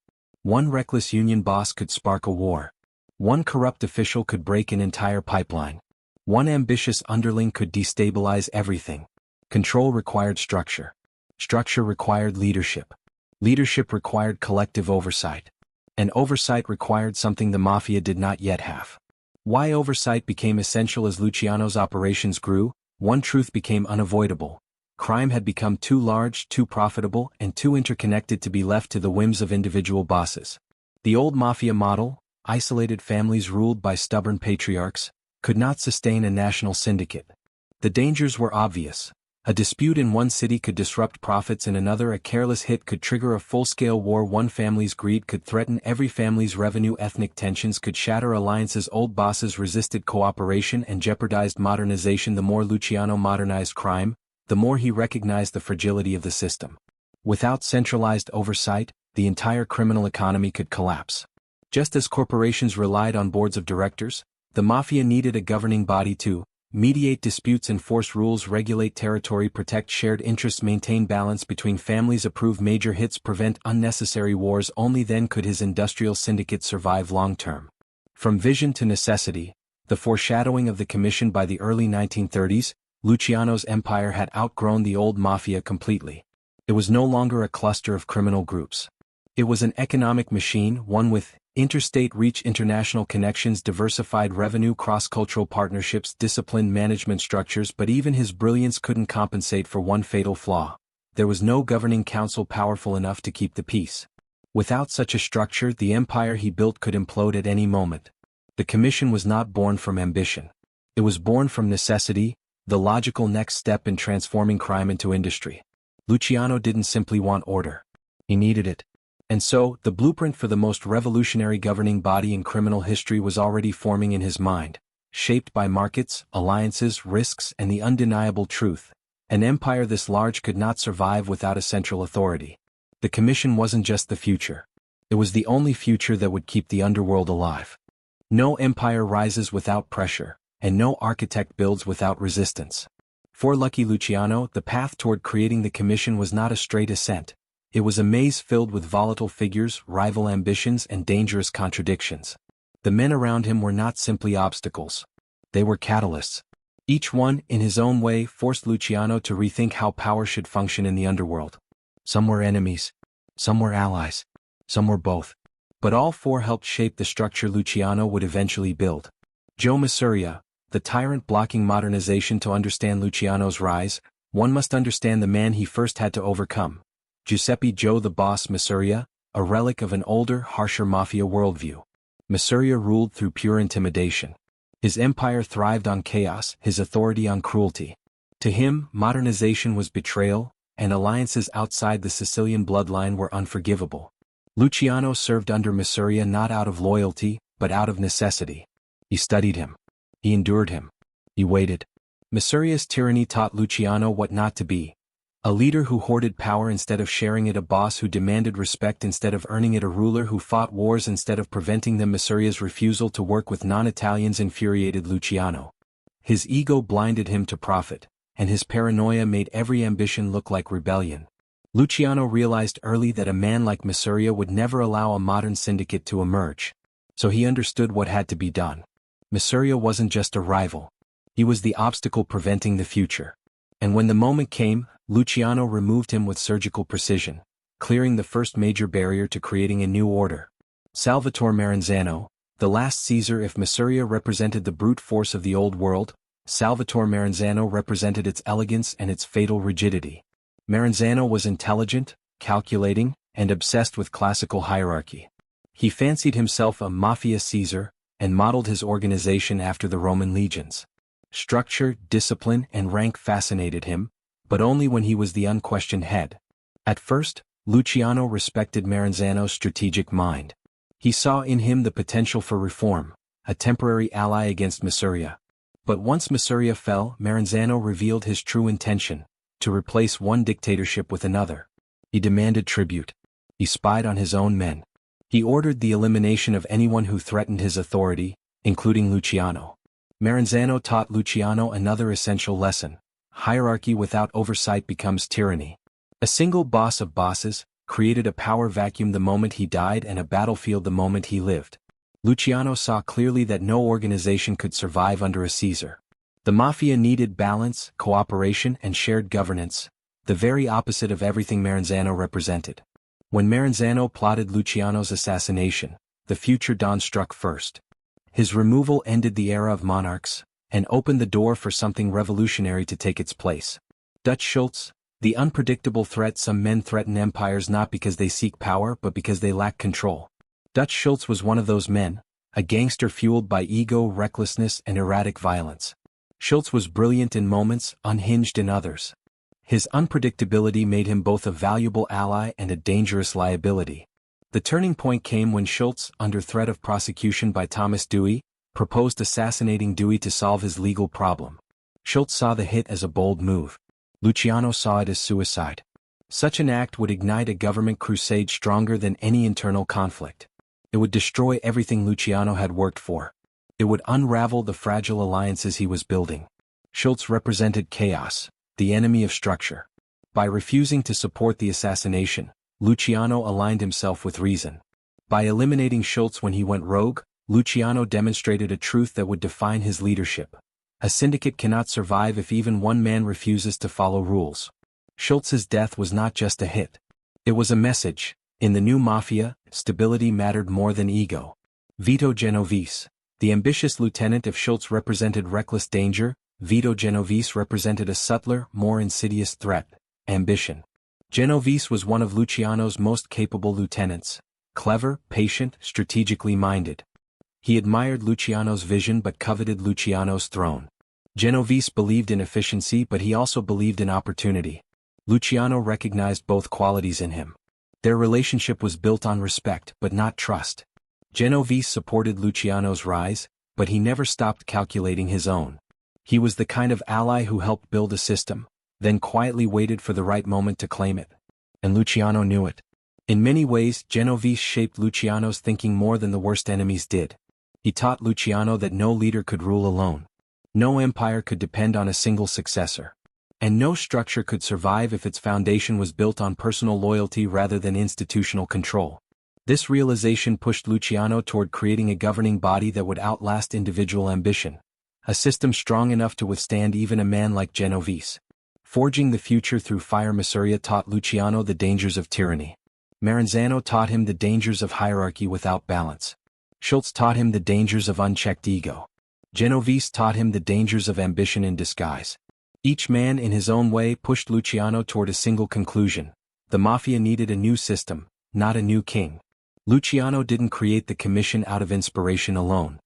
S1: One reckless union boss could spark a war. One corrupt official could break an entire pipeline. One ambitious underling could destabilize everything. Control required structure. Structure required leadership. Leadership required collective oversight. And oversight required something the Mafia did not yet have. Why oversight became essential as Luciano's operations grew, one truth became unavoidable. Crime had become too large, too profitable, and too interconnected to be left to the whims of individual bosses. The old Mafia model, isolated families ruled by stubborn patriarchs, could not sustain a national syndicate. The dangers were obvious. A dispute in one city could disrupt profits in another. A careless hit could trigger a full-scale war. One family's greed could threaten every family's revenue. Ethnic tensions could shatter alliances. Old bosses resisted cooperation and jeopardized modernization. The more Luciano modernized crime, the more he recognized the fragility of the system. Without centralized oversight, the entire criminal economy could collapse. Just as corporations relied on boards of directors, the Mafia needed a governing body to mediate disputes, enforce rules, regulate territory, protect shared interests, maintain balance between families, approve major hits, prevent unnecessary wars. Only then could his industrial syndicate survive long-term. From vision to necessity, the foreshadowing of the Commission. By the early 1930s, Luciano's empire had outgrown the old Mafia completely. It was no longer a cluster of criminal groups. It was an economic machine, one with interstate reach, international connections, diversified revenue, cross-cultural partnerships, disciplined management structures. But even his brilliance couldn't compensate for one fatal flaw. There was no governing council powerful enough to keep the peace. Without such a structure, the empire he built could implode at any moment. The Commission was not born from ambition. It was born from necessity, the logical next step in transforming crime into industry. Luciano didn't simply want order. He needed it. And so, the blueprint for the most revolutionary governing body in criminal history was already forming in his mind, shaped by markets, alliances, risks, and the undeniable truth. An empire this large could not survive without a central authority. The Commission wasn't just the future. It was the only future that would keep the underworld alive. No empire rises without pressure, and no architect builds without resistance. For Lucky Luciano, the path toward creating the Commission was not a straight ascent. It was a maze filled with volatile figures, rival ambitions, and dangerous contradictions. The men around him were not simply obstacles. They were catalysts. Each one, in his own way, forced Luciano to rethink how power should function in the underworld. Some were enemies. Some were allies. Some were both. But all four helped shape the structure Luciano would eventually build. Joe Masuria, the tyrant blocking modernization. To understand Luciano's rise, one must understand the man he first had to overcome. Giuseppe Joe the Boss Masuria, a relic of an older, harsher Mafia worldview. Masuria ruled through pure intimidation. His empire thrived on chaos, his authority on cruelty. To him, modernization was betrayal, and alliances outside the Sicilian bloodline were unforgivable. Luciano served under Masuria not out of loyalty, but out of necessity. He studied him. He endured him. He waited. Masuria's tyranny taught Luciano what not to be. A leader who hoarded power instead of sharing it, a boss who demanded respect instead of earning it, a ruler who fought wars instead of preventing them. Masuria's refusal to work with non-Italians infuriated Luciano. His ego blinded him to profit, and his paranoia made every ambition look like rebellion. Luciano realized early that a man like Masuria would never allow a modern syndicate to emerge. So he understood what had to be done. Masuria wasn't just a rival. He was the obstacle preventing the future. And when the moment came, Luciano removed him with surgical precision, clearing the first major barrier to creating a new order. Salvatore Maranzano, the last Caesar. If Masuria represented the brute force of the old world, Salvatore Maranzano represented its elegance and its fatal rigidity. Maranzano was intelligent, calculating, and obsessed with classical hierarchy. He fancied himself a Mafia Caesar, and modeled his organization after the Roman legions. Structure, discipline, and rank fascinated him, but only when he was the unquestioned head. At first, Luciano respected Maranzano's strategic mind. He saw in him the potential for reform, a temporary ally against Masuria. But once Masuria fell, Maranzano revealed his true intention: to replace one dictatorship with another. He demanded tribute. He spied on his own men. He ordered the elimination of anyone who threatened his authority, including Luciano. Maranzano taught Luciano another essential lesson: hierarchy without oversight becomes tyranny. A single boss of bosses created a power vacuum the moment he died and a battlefield the moment he lived. Luciano saw clearly that no organization could survive under a Caesar. The Mafia needed balance, cooperation, and shared governance, the very opposite of everything Maranzano represented. When Maranzano plotted Luciano's assassination, the future dawn struck first. His removal ended the era of monarchs, and opened the door for something revolutionary to take its place. Dutch Schultz, the unpredictable threat. Some men threaten empires not because they seek power but because they lack control. Dutch Schultz was one of those men, a gangster fueled by ego, recklessness, and erratic violence. Schultz was brilliant in moments, unhinged in others. His unpredictability made him both a valuable ally and a dangerous liability. The turning point came when Schultz, under threat of prosecution by Thomas Dewey, proposed assassinating Dewey to solve his legal problem. Schultz saw the hit as a bold move. Luciano saw it as suicide. Such an act would ignite a government crusade stronger than any internal conflict. It would destroy everything Luciano had worked for. It would unravel the fragile alliances he was building. Schultz represented chaos, the enemy of structure. By refusing to support the assassination, Luciano aligned himself with reason. By eliminating Schultz when he went rogue, Luciano demonstrated a truth that would define his leadership. A syndicate cannot survive if even one man refuses to follow rules. Schultz's death was not just a hit. It was a message. In the new Mafia, stability mattered more than ego. Vito Genovese, the ambitious lieutenant of Schultz, represented reckless danger. Vito Genovese represented a subtler, more insidious threat: ambition. Genovese was one of Luciano's most capable lieutenants. Clever, patient, strategically minded. He admired Luciano's vision but coveted Luciano's throne. Genovese believed in efficiency but he also believed in opportunity. Luciano recognized both qualities in him. Their relationship was built on respect but not trust. Genovese supported Luciano's rise, but he never stopped calculating his own. He was the kind of ally who helped build a system, then quietly waited for the right moment to claim it. And Luciano knew it. In many ways, Genovese shaped Luciano's thinking more than the worst enemies did. He taught Luciano that no leader could rule alone. No empire could depend on a single successor. And no structure could survive if its foundation was built on personal loyalty rather than institutional control. This realization pushed Luciano toward creating a governing body that would outlast individual ambition. A system strong enough to withstand even a man like Genovese. Forging the future through fire. Mafia taught Luciano the dangers of tyranny. Maranzano taught him the dangers of hierarchy without balance. Schultz taught him the dangers of unchecked ego. Genovese taught him the dangers of ambition in disguise. Each man in his own way pushed Luciano toward a single conclusion: the Mafia needed a new system, not a new king. Luciano didn't create the Commission out of inspiration alone.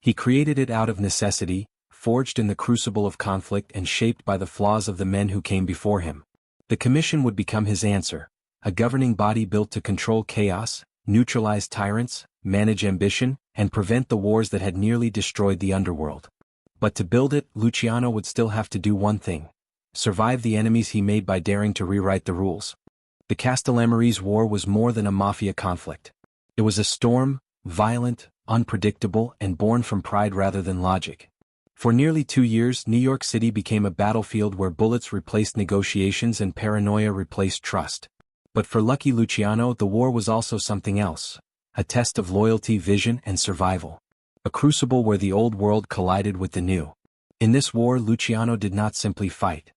S1: He created it out of necessity, forged in the crucible of conflict and shaped by the flaws of the men who came before him. The Commission would become his answer, a governing body built to control chaos, neutralize tyrants, manage ambition, and prevent the wars that had nearly destroyed the underworld. But to build it, Luciano would still have to do one thing: survive the enemies he made by daring to rewrite the rules. The Castellamarese War was more than a Mafia conflict. It was a storm, violent, unpredictable, and born from pride rather than logic. For nearly 2 years, New York City became a battlefield where bullets replaced negotiations and paranoia replaced trust. But for Lucky Luciano, the war was also something else: a test of loyalty, vision, and survival. A crucible where the old world collided with the new. In this war, Luciano did not simply fight.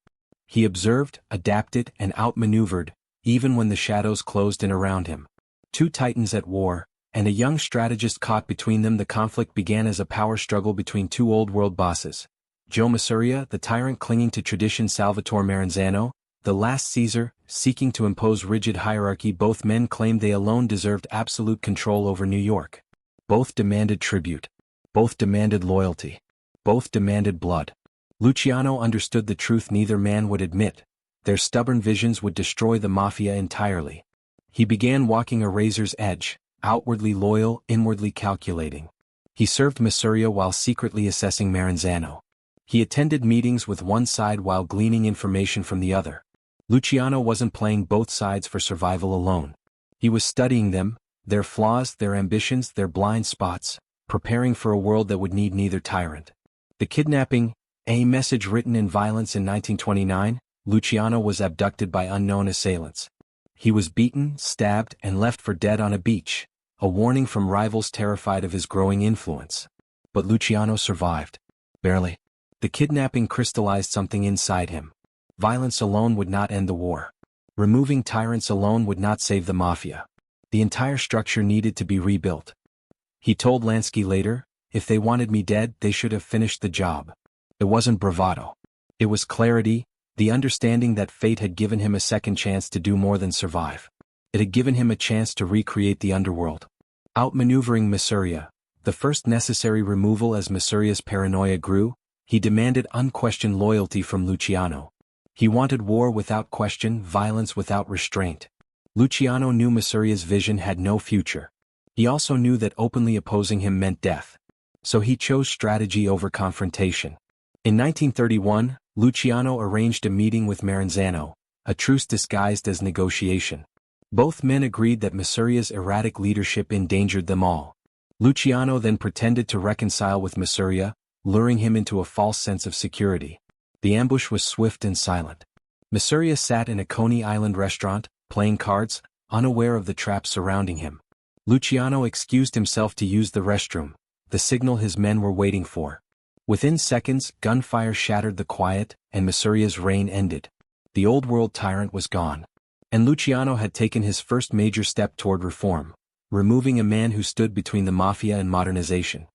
S1: He observed, adapted, and outmaneuvered, even when the shadows closed in around him. Two titans at war, and a young strategist caught between them. The conflict began as a power struggle between two old-world bosses. Joe Masuria, the tyrant clinging to tradition; Salvatore Maranzano, the last Caesar, seeking to impose rigid hierarchy. Both men claimed they alone deserved absolute control over New York. Both demanded tribute. Both demanded loyalty. Both demanded blood. Luciano understood the truth neither man would admit: their stubborn visions would destroy the Mafia entirely. He began walking a razor's edge, outwardly loyal, inwardly calculating. He served Masuria while secretly assessing Maranzano. He attended meetings with one side while gleaning information from the other. Luciano wasn't playing both sides for survival alone. He was studying them, their flaws, their ambitions, their blind spots, preparing for a world that would need neither tyrant. The kidnapping, a message written in violence in 1929, Luciano was abducted by unknown assailants. He was beaten, stabbed, and left for dead on a beach, a warning from rivals terrified of his growing influence. But Luciano survived. Barely. The kidnapping crystallized something inside him. Violence alone would not end the war. Removing tyrants alone would not save the Mafia. The entire structure needed to be rebuilt. He told Lansky later, "If they wanted me dead, they should have finished the job." It wasn't bravado. It was clarity, the understanding that fate had given him a second chance to do more than survive. It had given him a chance to recreate the underworld. Outmaneuvering Mafia, the first necessary removal as Mafia's paranoia grew, he demanded unquestioned loyalty from Luciano. He wanted war without question, violence without restraint. Luciano knew Mafia's vision had no future. He also knew that openly opposing him meant death. So he chose strategy over confrontation. In 1931, Luciano arranged a meeting with Maranzano, a truce disguised as negotiation. Both men agreed that Mafia's erratic leadership endangered them all. Luciano then pretended to reconcile with Mafia, luring him into a false sense of security. The ambush was swift and silent. Mafia sat in a Coney Island restaurant, playing cards, unaware of the trap surrounding him. Luciano excused himself to use the restroom, the signal his men were waiting for. Within seconds, gunfire shattered the quiet, and Mafia's reign ended. The old world tyrant was gone. And Luciano had taken his first major step toward reform, removing a man who stood between the Mafia and modernization.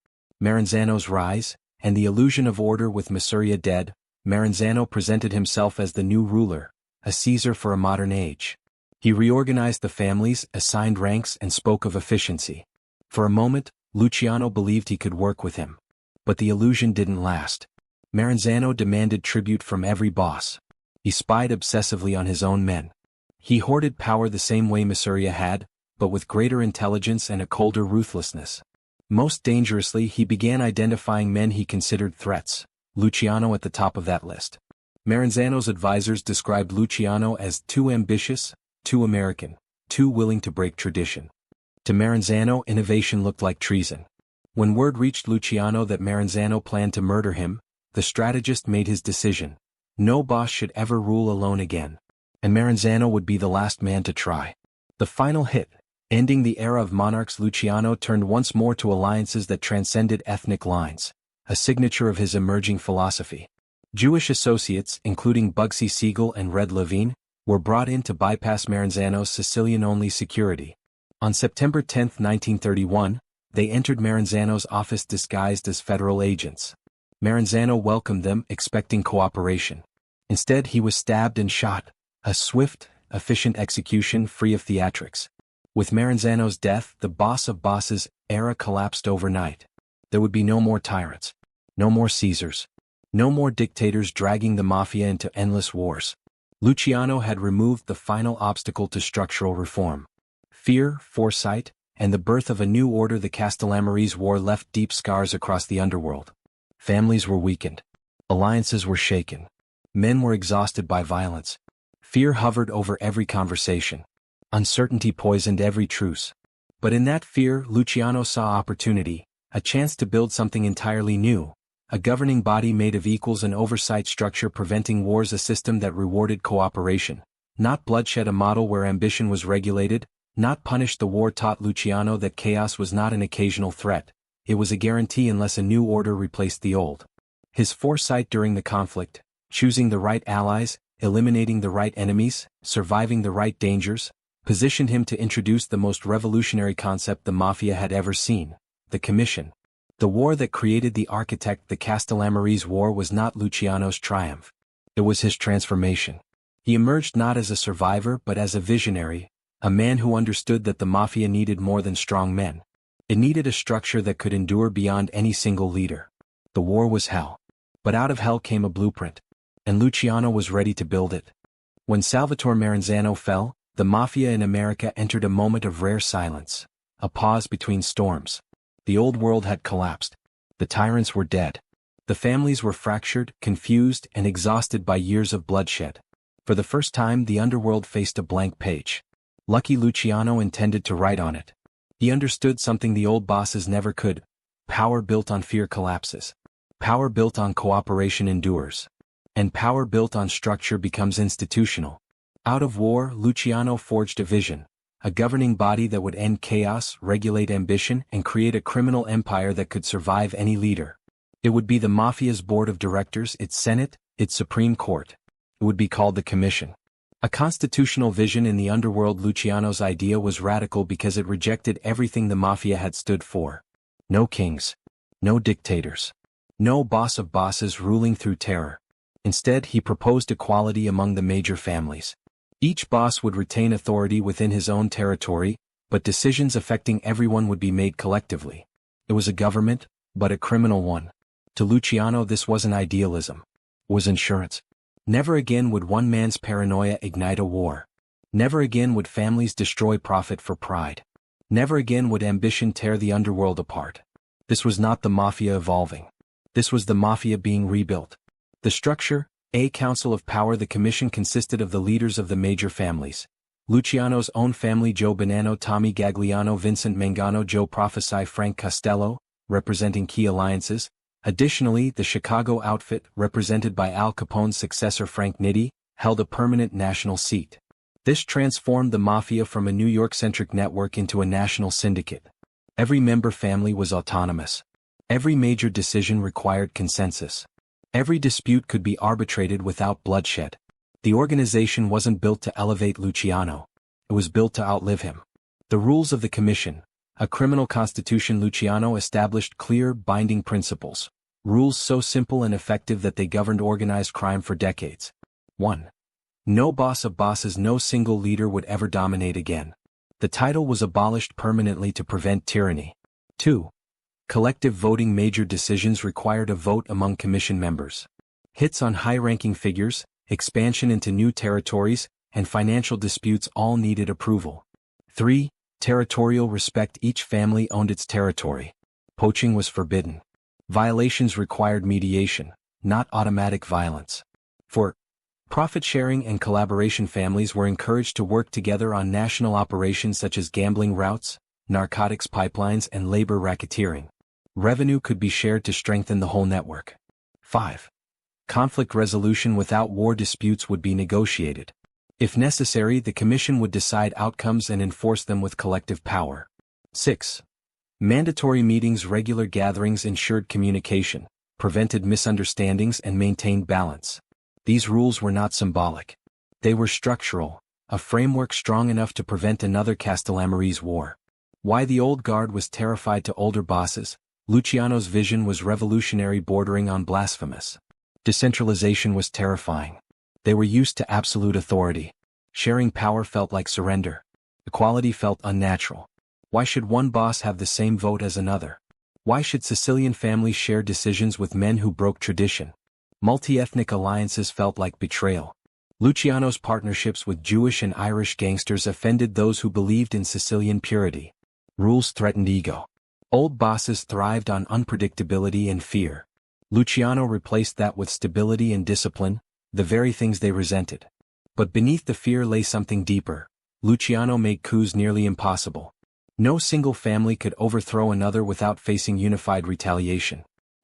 S1: Maranzano's rise, and the illusion of order with Mafia dead, Maranzano presented himself as the new ruler, a Caesar for a modern age. He reorganized the families, assigned ranks, and spoke of efficiency. For a moment, Luciano believed he could work with him. But the illusion didn't last. Maranzano demanded tribute from every boss. He spied obsessively on his own men. He hoarded power the same way Mafia had, but with greater intelligence and a colder ruthlessness. Most dangerously, he began identifying men he considered threats, Luciano at the top of that list. Maranzano's advisors described Luciano as too ambitious, too American, too willing to break tradition. To Maranzano, innovation looked like treason. When word reached Luciano that Maranzano planned to murder him, the strategist made his decision. No boss should ever rule alone again. And Maranzano would be the last man to try. The final hit, ending the era of monarchs. Luciano turned once more to alliances that transcended ethnic lines, a signature of his emerging philosophy. Jewish associates, including Bugsy Siegel and Red Levine, were brought in to bypass Maranzano's Sicilian-only security. On September 10, 1931, they entered Maranzano's office disguised as federal agents. Maranzano welcomed them, expecting cooperation. Instead, he was stabbed and shot, a swift, efficient execution free of theatrics. With Maranzano's death, the boss of bosses era collapsed overnight. There would be no more tyrants, no more Caesars, no more dictators dragging the Mafia into endless wars. Luciano had removed the final obstacle to structural reform. Fear, foresight, and the birth of a new order. The Castellammarese War left deep scars across the underworld. Families were weakened. Alliances were shaken. Men were exhausted by violence. Fear hovered over every conversation. Uncertainty poisoned every truce. But in that fear, Luciano saw opportunity, a chance to build something entirely new. A governing body made of equals, an oversight structure preventing wars, a system that rewarded cooperation, not bloodshed, a model where ambition was regulated, not punished. The war taught Luciano that chaos was not an occasional threat, it was a guarantee unless a new order replaced the old. His foresight during the conflict, choosing the right allies, eliminating the right enemies, surviving the right dangers, positioned him to introduce the most revolutionary concept the Mafia had ever seen, the Commission. The war that created the architect. The Castellammarese War was not Luciano's triumph. It was his transformation. He emerged not as a survivor but as a visionary, a man who understood that the Mafia needed more than strong men. It needed a structure that could endure beyond any single leader. The war was hell. But out of hell came a blueprint. And Luciano was ready to build it. When Salvatore Maranzano fell, the Mafia in America entered a moment of rare silence, a pause between storms. The old world had collapsed. The tyrants were dead. The families were fractured, confused, and exhausted by years of bloodshed. For the first time, the underworld faced a blank page. Lucky Luciano intended to write on it. He understood something the old bosses never could. Power built on fear collapses. Power built on cooperation endures. And power built on structure becomes institutional. Out of war, Luciano forged a vision. A governing body that would end chaos, regulate ambition, and create a criminal empire that could survive any leader. It would be the Mafia's board of directors, its senate, its supreme court. It would be called the Commission. A constitutional vision in the underworld. Luciano's idea was radical because it rejected everything the Mafia had stood for. No kings. No dictators. No boss of bosses ruling through terror. Instead, he proposed equality among the major families. Each boss would retain authority within his own territory, but decisions affecting everyone would be made collectively. It was a government, but a criminal one. To Luciano, this wasn't idealism. It was insurance. Never again would one man's paranoia ignite a war. Never again would families destroy profit for pride. Never again would ambition tear the underworld apart. This was not the Mafia evolving. This was the Mafia being rebuilt. The structure, a council of power. The commission consisted of the leaders of the major families. Luciano's own family: Joe Bonanno, Tommy Gagliano, Vincent Mangano, Joe Prophesy, Frank Costello, representing key alliances. Additionally, the Chicago outfit, represented by Al Capone's successor Frank Nitti, held a permanent national seat. This transformed the Mafia from a New York-centric network into a national syndicate. Every member family was autonomous. Every major decision required consensus. Every dispute could be arbitrated without bloodshed. The organization wasn't built to elevate Luciano. It was built to outlive him. The rules of the Commission, a criminal constitution. Luciano established clear, binding principles. Rules so simple and effective that they governed organized crime for decades. 1. No boss of bosses. No single leader would ever dominate again. The title was abolished permanently to prevent tyranny. 2. Collective voting. Major decisions required a vote among commission members. Hits on high-ranking figures, expansion into new territories, and financial disputes all needed approval. 3. Territorial respect. Each family owned its territory. Poaching was forbidden. Violations required mediation, not automatic violence. 4. Profit sharing and collaboration. Families were encouraged to work together on national operations such as gambling routes, narcotics pipelines, and labor racketeering. Revenue could be shared to strengthen the whole network. 5. Conflict resolution. Without war, disputes would be negotiated. If necessary, the Commission would decide outcomes and enforce them with collective power. 6. Mandatory meetings. Regular gatherings ensured communication, prevented misunderstandings, and maintained balance. These rules were not symbolic. They were structural, a framework strong enough to prevent another Castellamarese war. Why the old guard was terrified to older bosses. Luciano's vision was revolutionary, bordering on blasphemous. Decentralization was terrifying. They were used to absolute authority. Sharing power felt like surrender. Equality felt unnatural. Why should one boss have the same vote as another? Why should Sicilian families share decisions with men who broke tradition? Multi-ethnic alliances felt like betrayal. Luciano's partnerships with Jewish and Irish gangsters offended those who believed in Sicilian purity. Rules threatened ego. Old bosses thrived on unpredictability and fear. Luciano replaced that with stability and discipline, the very things they resented. But beneath the fear lay something deeper. Luciano made coups nearly impossible. No single family could overthrow another without facing unified retaliation.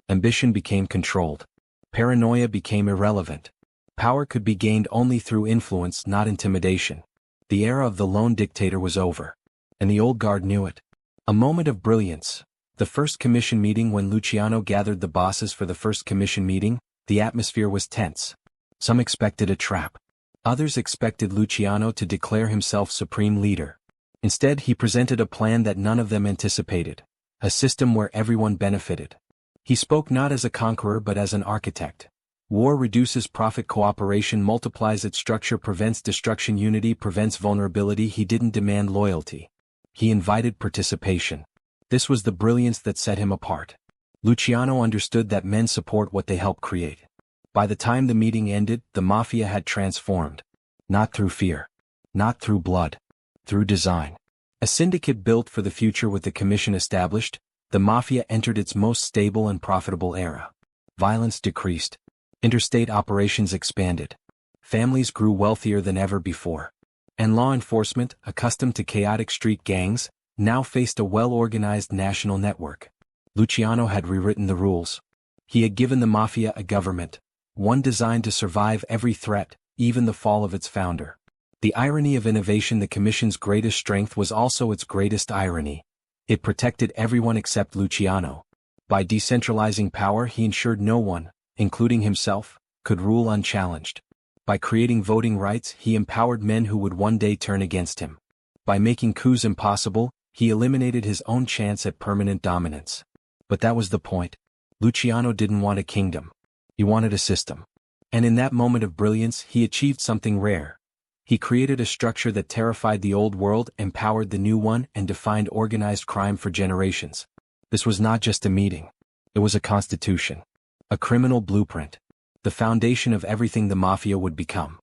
S1: Ambition became controlled. Paranoia became irrelevant. Power could be gained only through influence, not intimidation. The era of the lone dictator was over. And the old guard knew it. A moment of brilliance. The first commission meeting. When Luciano gathered the bosses for the first commission meeting, the atmosphere was tense. Some expected a trap. Others expected Luciano to declare himself supreme leader. Instead, he presented a plan that none of them anticipated. A system where everyone benefited. He spoke not as a conqueror but as an architect. War reduces profit, cooperation multiplies its structure, prevents destruction, unity prevents vulnerability. He didn't demand loyalty. He invited participation. This was the brilliance that set him apart. Luciano understood that men support what they help create. By the time the meeting ended, the Mafia had transformed. Not through fear. Not through blood. Through design. A syndicate built for the future. With the Commission established, the Mafia entered its most stable and profitable era. Violence decreased. Interstate operations expanded. Families grew wealthier than ever before. And law enforcement, accustomed to chaotic street gangs, now faced a well-organized national network. Luciano had rewritten the rules. He had given the Mafia a government, one designed to survive every threat, even the fall of its founder. The irony of innovation: the Commission's greatest strength was also its greatest irony. It protected everyone except Luciano. By decentralizing power, he ensured no one, including himself, could rule unchallenged. By creating voting rights, he empowered men who would one day turn against him. By making coups impossible, he eliminated his own chance at permanent dominance. But that was the point. Luciano didn't want a kingdom. He wanted a system. And in that moment of brilliance, he achieved something rare. He created a structure that terrified the old world, empowered the new one, and defined organized crime for generations. This was not just a meeting. It was a constitution. A criminal blueprint. The foundation of everything the Mafia would become.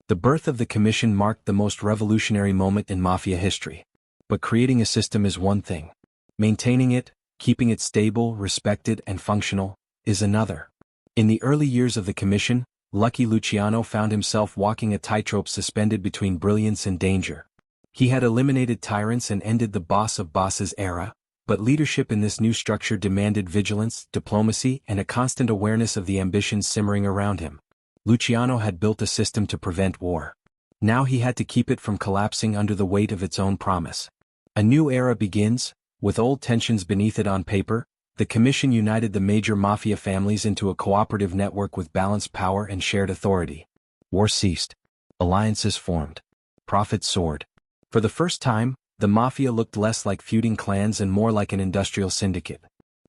S1: The birth of the Commission marked the most revolutionary moment in Mafia history. But creating a system is one thing. Maintaining it, keeping it stable, respected, and functional, is another. In the early years of the Commission, Lucky Luciano found himself walking a tightrope suspended between brilliance and danger. He had eliminated tyrants and ended the boss of bosses era, but leadership in this new structure demanded vigilance, diplomacy, and a constant awareness of the ambitions simmering around him. Luciano had built a system to prevent war. Now he had to keep it from collapsing under the weight of its own promise. A new era begins, with old tensions beneath it on paper. The Commission united the major Mafia families into a cooperative network with balanced power and shared authority. War ceased. Alliances formed. Profits soared. For the first time, the Mafia looked less like feuding clans and more like an industrial syndicate.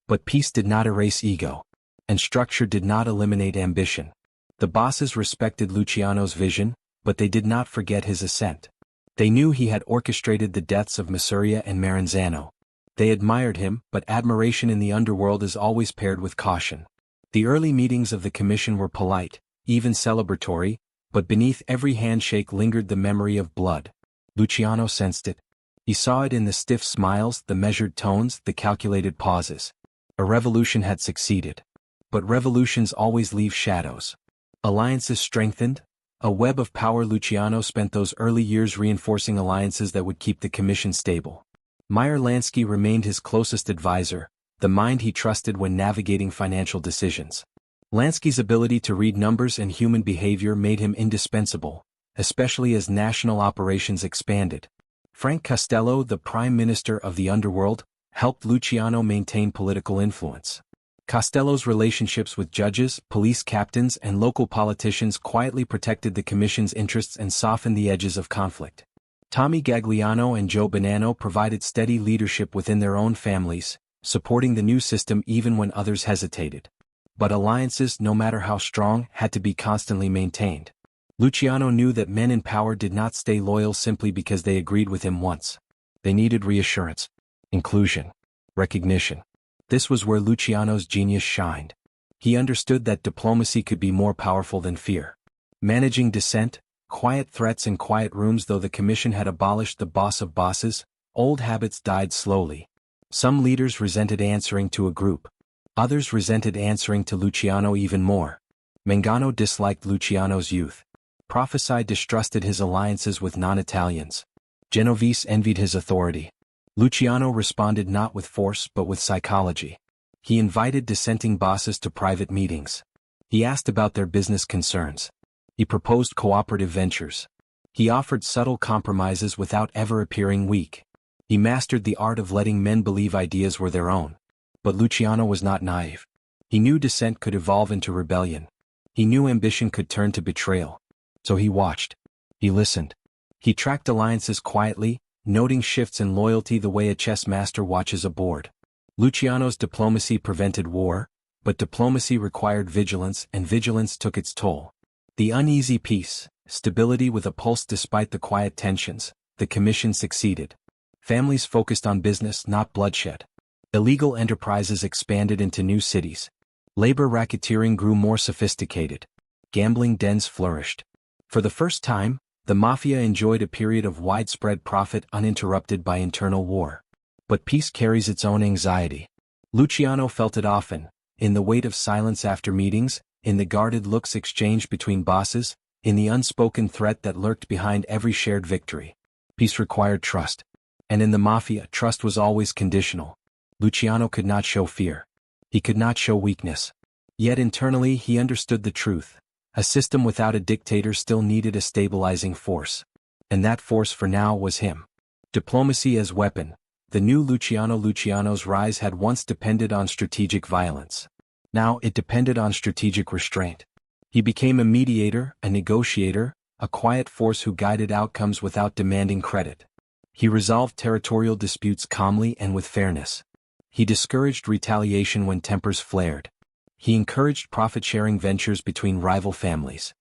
S1: But peace did not erase ego. And structure did not eliminate ambition. The bosses respected Luciano's vision, but they did not forget his ascent. They knew he had orchestrated the deaths of Masuria and Maranzano. They admired him, but admiration in the underworld is always paired with caution. The early meetings of the Commission were polite, even celebratory, but beneath every handshake lingered the memory of blood. Luciano sensed it. He saw it in the stiff smiles, the measured tones, the calculated pauses. A revolution had succeeded. But revolutions always leave shadows. Alliances strengthened. A web of power. Luciano spent those early years reinforcing alliances that would keep the Commission stable. Meyer Lansky remained his closest advisor, the mind he trusted when navigating financial decisions. Lansky's ability to read numbers and human behavior made him indispensable, especially as national operations expanded. Frank Costello, the Prime Minister of the underworld, helped Luciano maintain political influence. Costello's relationships with judges, police captains, and local politicians quietly protected the Commission's interests and softened the edges of conflict. Tommy Gagliano and Joe Bonanno provided steady leadership within their own families, supporting the new system even when others hesitated. But alliances, no matter how strong, had to be constantly maintained. Luciano knew that men in power did not stay loyal simply because they agreed with him once. They needed reassurance, inclusion, recognition. This was where Luciano's genius shined. He understood that diplomacy could be more powerful than fear. Managing dissent, quiet threats in quiet rooms. Though the Commission had abolished the boss of bosses, old habits died slowly. Some leaders resented answering to a group. Others resented answering to Luciano even more. Mangano disliked Luciano's youth. Prophesy distrusted his alliances with non-Italians. Genovese envied his authority. Luciano responded not with force but with psychology. He invited dissenting bosses to private meetings. He asked about their business concerns. He proposed cooperative ventures. He offered subtle compromises without ever appearing weak. He mastered the art of letting men believe ideas were their own. But Luciano was not naive. He knew dissent could evolve into rebellion. He knew ambition could turn to betrayal. So he watched. He listened. He tracked alliances quietly, noting shifts in loyalty the way a chess master watches a board. Luciano's diplomacy prevented war, but diplomacy required vigilance, and vigilance took its toll. The uneasy peace, stability with a pulse despite the quiet tensions, the Commission succeeded. Families focused on business, not bloodshed. Illegal enterprises expanded into new cities. Labor racketeering grew more sophisticated. Gambling dens flourished. For the first time, the Mafia enjoyed a period of widespread profit uninterrupted by internal war. But peace carries its own anxiety. Luciano felt it often, in the weight of silence after meetings, in the guarded looks exchanged between bosses, in the unspoken threat that lurked behind every shared victory. Peace required trust. And in the Mafia, trust was always conditional. Luciano could not show fear. He could not show weakness. Yet internally he understood the truth. A system without a dictator still needed a stabilizing force. And that force for now was him. Diplomacy as weapon. The new Luciano's rise had once depended on strategic violence. Now it depended on strategic restraint. He became a mediator, a negotiator, a quiet force who guided outcomes without demanding credit. He resolved territorial disputes calmly and with fairness. He discouraged retaliation when tempers flared. He encouraged profit-sharing ventures between rival families.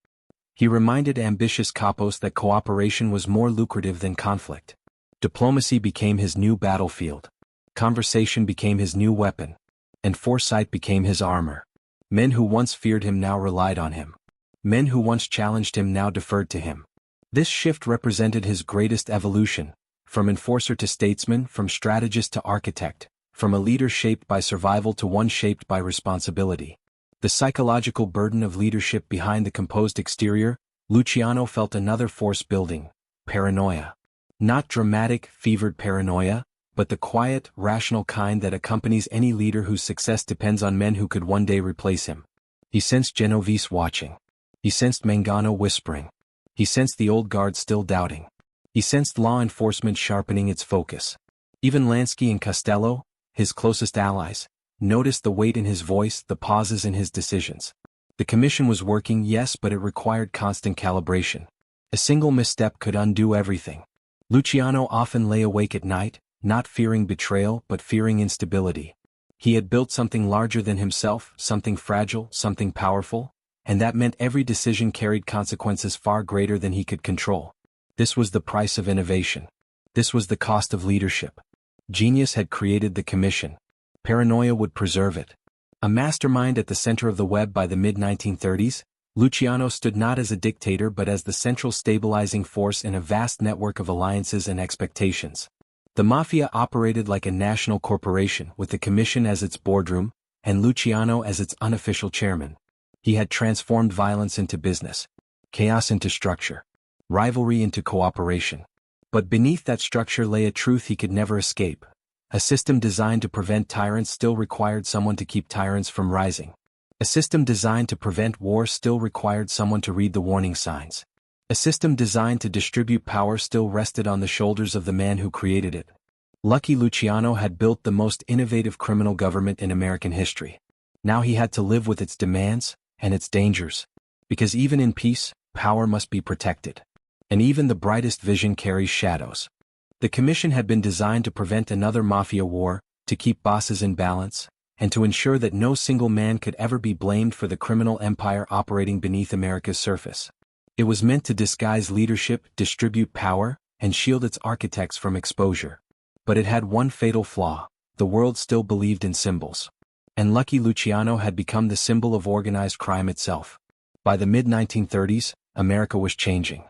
S1: He reminded ambitious capos that cooperation was more lucrative than conflict. Diplomacy became his new battlefield. Conversation became his new weapon. And foresight became his armor. Men who once feared him now relied on him. Men who once challenged him now deferred to him. This shift represented his greatest evolution, from enforcer to statesman, from strategist to architect, from a leader shaped by survival to one shaped by responsibility. The psychological burden of leadership behind the composed exterior, Luciano felt another force building: paranoia. Not dramatic, fevered paranoia, but the quiet, rational kind that accompanies any leader whose success depends on men who could one day replace him. He sensed Genovese watching. He sensed Mangano whispering. He sensed the old guard still doubting. He sensed law enforcement sharpening its focus. Even Lansky and Costello, his closest allies, noticed the weight in his voice, the pauses in his decisions. The commission was working, yes, but it required constant calibration. A single misstep could undo everything. Luciano often lay awake at night, not fearing betrayal but fearing instability. He had built something larger than himself, something fragile, something powerful, and that meant every decision carried consequences far greater than he could control. This was the price of innovation. This was the cost of leadership. Genius had created the commission. Paranoia would preserve it. A mastermind at the center of the web by the mid-1930s, Luciano stood not as a dictator but as the central stabilizing force in a vast network of alliances and expectations. The Mafia operated like a national corporation with the commission as its boardroom, and Luciano as its unofficial chairman. He had transformed violence into business, chaos into structure, rivalry into cooperation. But beneath that structure lay a truth he could never escape. A system designed to prevent tyrants still required someone to keep tyrants from rising. A system designed to prevent war still required someone to read the warning signs. A system designed to distribute power still rested on the shoulders of the man who created it. Lucky Luciano had built the most innovative criminal government in American history. Now he had to live with its demands and its dangers. Because even in peace, power must be protected. And even the brightest vision carries shadows. The commission had been designed to prevent another mafia war, to keep bosses in balance, and to ensure that no single man could ever be blamed for the criminal empire operating beneath America's surface. It was meant to disguise leadership, distribute power, and shield its architects from exposure. But it had one fatal flaw: the world still believed in symbols. And Lucky Luciano had become the symbol of organized crime itself. By the mid-1930s, America was changing.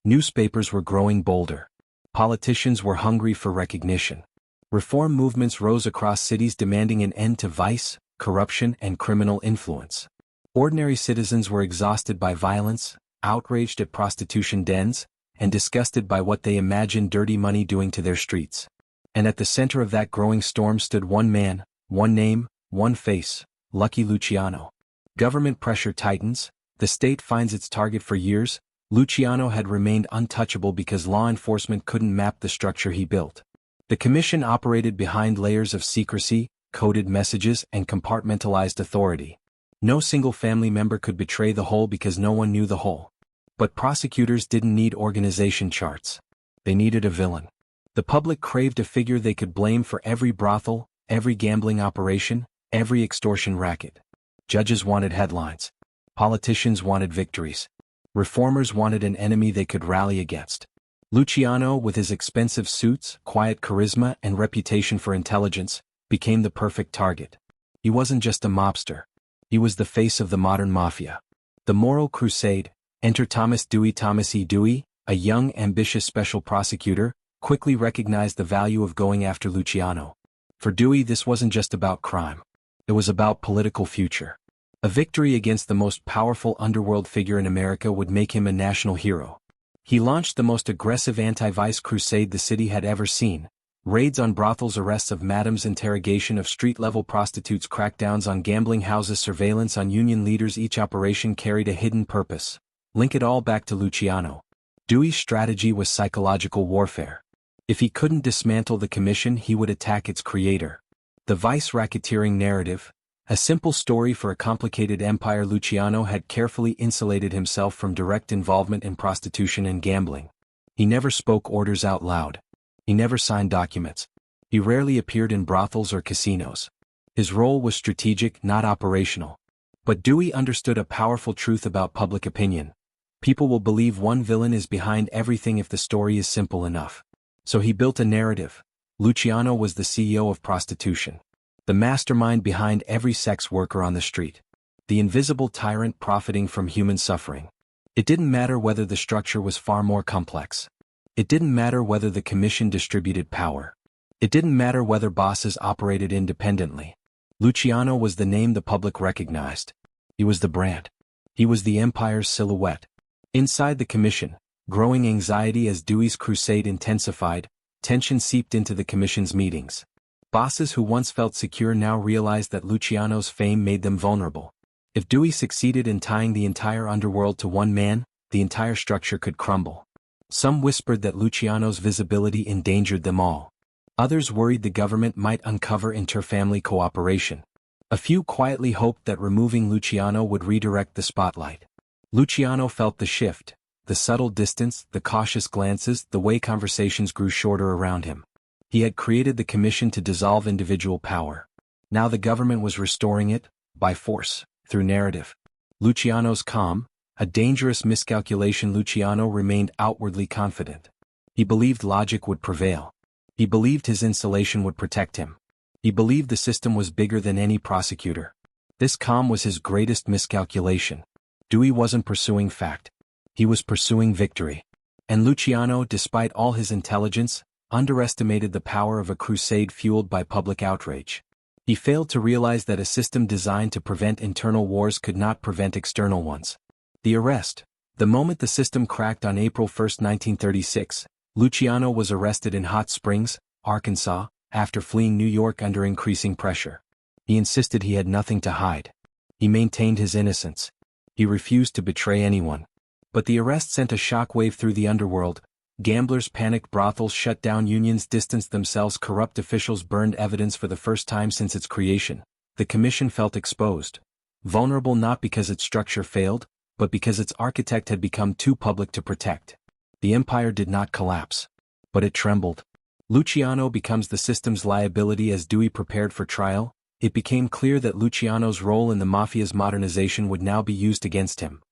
S1: Newspapers were growing bolder. Politicians were hungry for recognition. Reform movements rose across cities demanding an end to vice, corruption, and criminal influence. Ordinary citizens were exhausted by violence, outraged at prostitution dens, and disgusted by what they imagined dirty money doing to their streets. And at the center of that growing storm stood one man, one name, one face: Lucky Luciano. Government pressure tightens, the state finds its target for years. Luciano had remained untouchable because law enforcement couldn't map the structure he built. The commission operated behind layers of secrecy, coded messages, and compartmentalized authority. No single family member could betray the whole because no one knew the whole. But prosecutors didn't need organization charts. They needed a villain. The public craved a figure they could blame for every brothel, every gambling operation, every extortion racket. Judges wanted headlines. Politicians wanted victories. Reformers wanted an enemy they could rally against. Luciano, with his expensive suits, quiet charisma, and reputation for intelligence, became the perfect target. He wasn't just a mobster. He was the face of the modern mafia. The moral crusade. Enter Thomas E. Dewey, a young, ambitious special prosecutor, quickly recognized the value of going after Luciano. For Dewey, this wasn't just about crime. It was about political future. A victory against the most powerful underworld figure in America would make him a national hero. He launched the most aggressive anti-vice crusade the city had ever seen. Raids on brothels, arrests of madams, interrogation of street-level prostitutes, crackdowns on gambling houses, surveillance on union leaders. Each operation carried a hidden purpose. Link it all back to Luciano. Dewey's strategy was psychological warfare. If he couldn't dismantle the commission, he would attack its creator. The vice racketeering narrative, a simple story for a complicated empire. Luciano had carefully insulated himself from direct involvement in prostitution and gambling. He never spoke orders out loud. He never signed documents. He rarely appeared in brothels or casinos. His role was strategic, not operational. But Dewey understood a powerful truth about public opinion. People will believe one villain is behind everything if the story is simple enough. So he built a narrative. Luciano was the CEO of prostitution. The mastermind behind every sex worker on the street. The invisible tyrant profiting from human suffering. It didn't matter whether the structure was far more complex. It didn't matter whether the commission distributed power. It didn't matter whether bosses operated independently. Luciano was the name the public recognized. He was the brand. He was the empire's silhouette. Inside the commission, growing anxiety as Dewey's crusade intensified, tension seeped into the commission's meetings. Bosses who once felt secure now realized that Luciano's fame made them vulnerable. If Dewey succeeded in tying the entire underworld to one man, the entire structure could crumble. Some whispered that Luciano's visibility endangered them all. Others worried the government might uncover inter-family cooperation. A few quietly hoped that removing Luciano would redirect the spotlight. Luciano felt the shift, the subtle distance, the cautious glances, the way conversations grew shorter around him. He had created the commission to dissolve individual power. Now the government was restoring it, by force, through narrative. Luciano's calm, a dangerous miscalculation. Luciano remained outwardly confident. He believed logic would prevail. He believed his insulation would protect him. He believed the system was bigger than any prosecutor. This calm was his greatest miscalculation. Dewey wasn't pursuing fact. He was pursuing victory. And Luciano, despite all his intelligence, underestimated the power of a crusade fueled by public outrage. He failed to realize that a system designed to prevent internal wars could not prevent external ones. The arrest. The moment the system cracked on April 1, 1936, Luciano was arrested in Hot Springs, Arkansas, after fleeing New York under increasing pressure. He insisted he had nothing to hide. He maintained his innocence. He refused to betray anyone. But the arrest sent a shockwave through the underworld. Gamblers panicked, brothels shut down, unions distanced themselves, corrupt officials burned evidence. For the first time since its creation, the commission felt exposed. Vulnerable not because its structure failed, but because its architect had become too public to protect. The empire did not collapse. But it trembled. Luciano becomes the system's liability. As Dewey prepared for trial, it became clear that Luciano's role in the Mafia's modernization would now be used against him.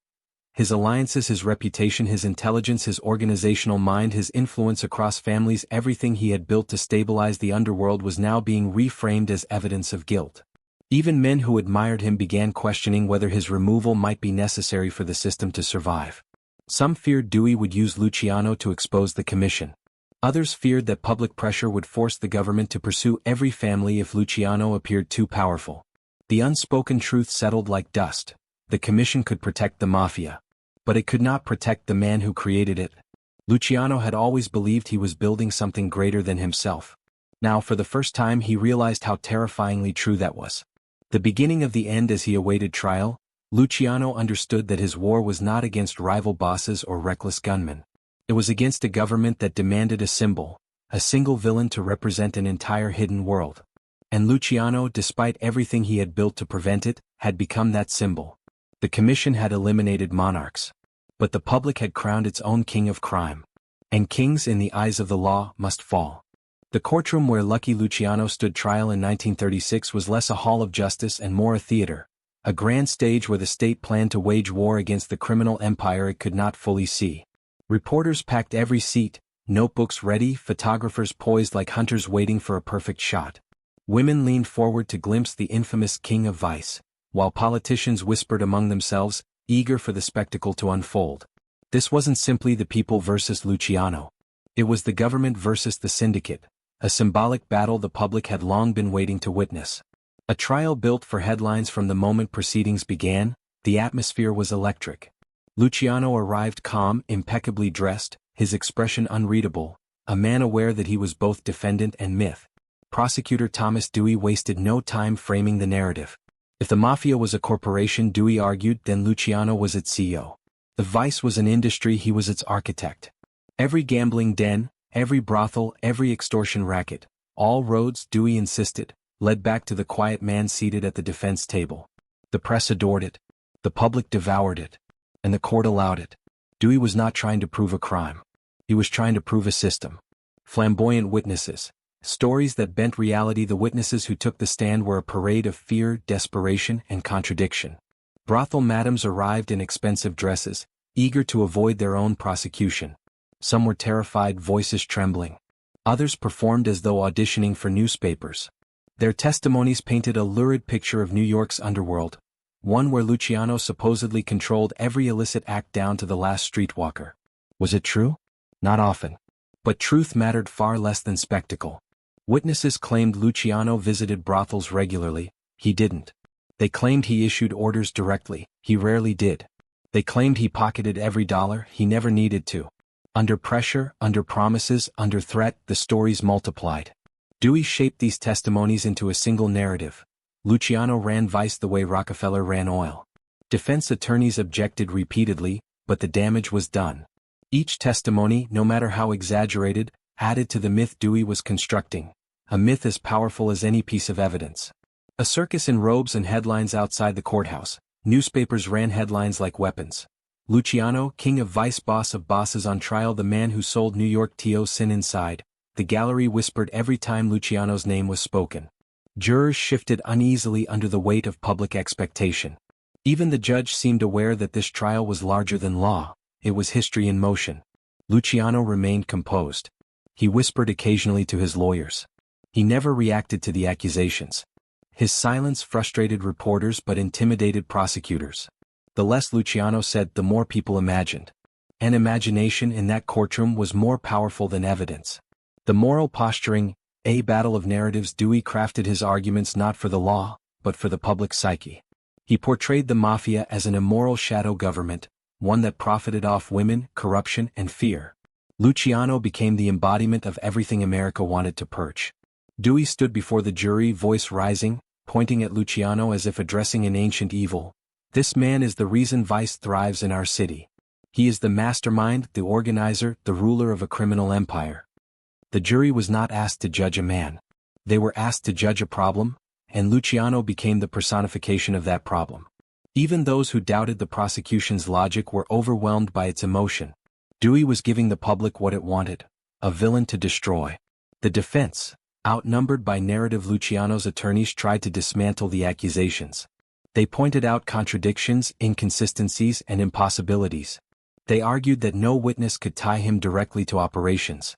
S1: His alliances, his reputation, his intelligence, his organizational mind, his influence across families, everything he had built to stabilize the underworld was now being reframed as evidence of guilt. Even men who admired him began questioning whether his removal might be necessary for the system to survive. Some feared Dewey would use Luciano to expose the commission. Others feared that public pressure would force the government to pursue every family if Luciano appeared too powerful. The unspoken truth settled like dust. The commission could protect the Mafia. But it could not protect the man who created it. Luciano had always believed he was building something greater than himself. Now for the first time he realized how terrifyingly true that was. The beginning of the end. As he awaited trial, Luciano understood that his war was not against rival bosses or reckless gunmen. It was against a government that demanded a symbol, a single villain to represent an entire hidden world. And Luciano, despite everything he had built to prevent it, had become that symbol. The commission had eliminated monarchs. But the public had crowned its own king of crime. And kings, in the eyes of the law, must fall. The courtroom where Lucky Luciano stood trial in 1936 was less a hall of justice and more a theater, a grand stage where the state planned to wage war against the criminal empire it could not fully see. Reporters packed every seat, notebooks ready, photographers poised like hunters waiting for a perfect shot. Women leaned forward to glimpse the infamous king of vice, while politicians whispered among themselves, eager for the spectacle to unfold. This wasn't simply the people versus Luciano. It was the government versus the syndicate, a symbolic battle the public had long been waiting to witness. A trial built for headlines from the moment proceedings began. The atmosphere was electric. Luciano arrived calm, impeccably dressed, his expression unreadable, a man aware that he was both defendant and myth. Prosecutor Thomas Dewey wasted no time framing the narrative. If the Mafia was a corporation, Dewey argued, then Luciano was its CEO. If vice was an industry, he was its architect. Every gambling den, every brothel, every extortion racket, all roads, Dewey insisted, led back to the quiet man seated at the defense table. The press adored it. The public devoured it. And the court allowed it. Dewey was not trying to prove a crime. He was trying to prove a system. Flamboyant witnesses. Stories that bent reality. The witnesses who took the stand were a parade of fear, desperation, and contradiction. Brothel madams arrived in expensive dresses, eager to avoid their own prosecution. Some were terrified, voices trembling. Others performed as though auditioning for newspapers. Their testimonies painted a lurid picture of New York's underworld, one where Luciano supposedly controlled every illicit act down to the last streetwalker. Was it true? Not often. But truth mattered far less than spectacle. Witnesses claimed Luciano visited brothels regularly. He didn't. They claimed he issued orders directly. He rarely did. They claimed he pocketed every dollar. He never needed to. Under pressure, under promises, under threat, the stories multiplied. Dewey shaped these testimonies into a single narrative. Luciano ran vice the way Rockefeller ran oil. Defense attorneys objected repeatedly, but the damage was done. Each testimony, no matter how exaggerated, added to the myth Dewey was constructing, a myth as powerful as any piece of evidence. A circus in robes and headlines outside the courthouse. Newspapers ran headlines like weapons. Luciano, king of vice, boss of bosses, on trial, the man who sold New York to sin inside. The gallery whispered every time Luciano's name was spoken. Jurors shifted uneasily under the weight of public expectation. Even the judge seemed aware that this trial was larger than law. It was history in motion. Luciano remained composed. He whispered occasionally to his lawyers. He never reacted to the accusations. His silence frustrated reporters but intimidated prosecutors. The less Luciano said, the more people imagined. And imagination in that courtroom was more powerful than evidence. The moral posturing, a battle of narratives. Dewey crafted his arguments not for the law, but for the public psyche. He portrayed the Mafia as an immoral shadow government, one that profited off women, corruption, and fear. Luciano became the embodiment of everything America wanted to purge. Dewey stood before the jury, voice rising, pointing at Luciano as if addressing an ancient evil. This man is the reason vice thrives in our city. He is the mastermind, the organizer, the ruler of a criminal empire. The jury was not asked to judge a man. They were asked to judge a problem, and Luciano became the personification of that problem. Even those who doubted the prosecution's logic were overwhelmed by its emotion. Dewey was giving the public what it wanted, a villain to destroy. The defense, outnumbered by narrative, Luciano's attorneys tried to dismantle the accusations. They pointed out contradictions, inconsistencies, and impossibilities. They argued that no witness could tie him directly to operations.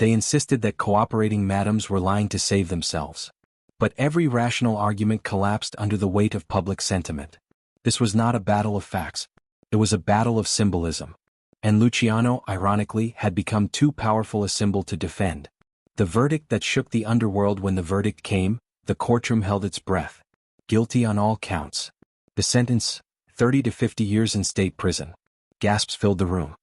S1: They insisted that cooperating madams were lying to save themselves. But every rational argument collapsed under the weight of public sentiment. This was not a battle of facts. It was a battle of symbolism. And Luciano, ironically, had become too powerful a symbol to defend. The verdict that shook the underworld. When the verdict came, the courtroom held its breath. Guilty on all counts. The sentence, 30 to 50 years in state prison. Gasps filled the room.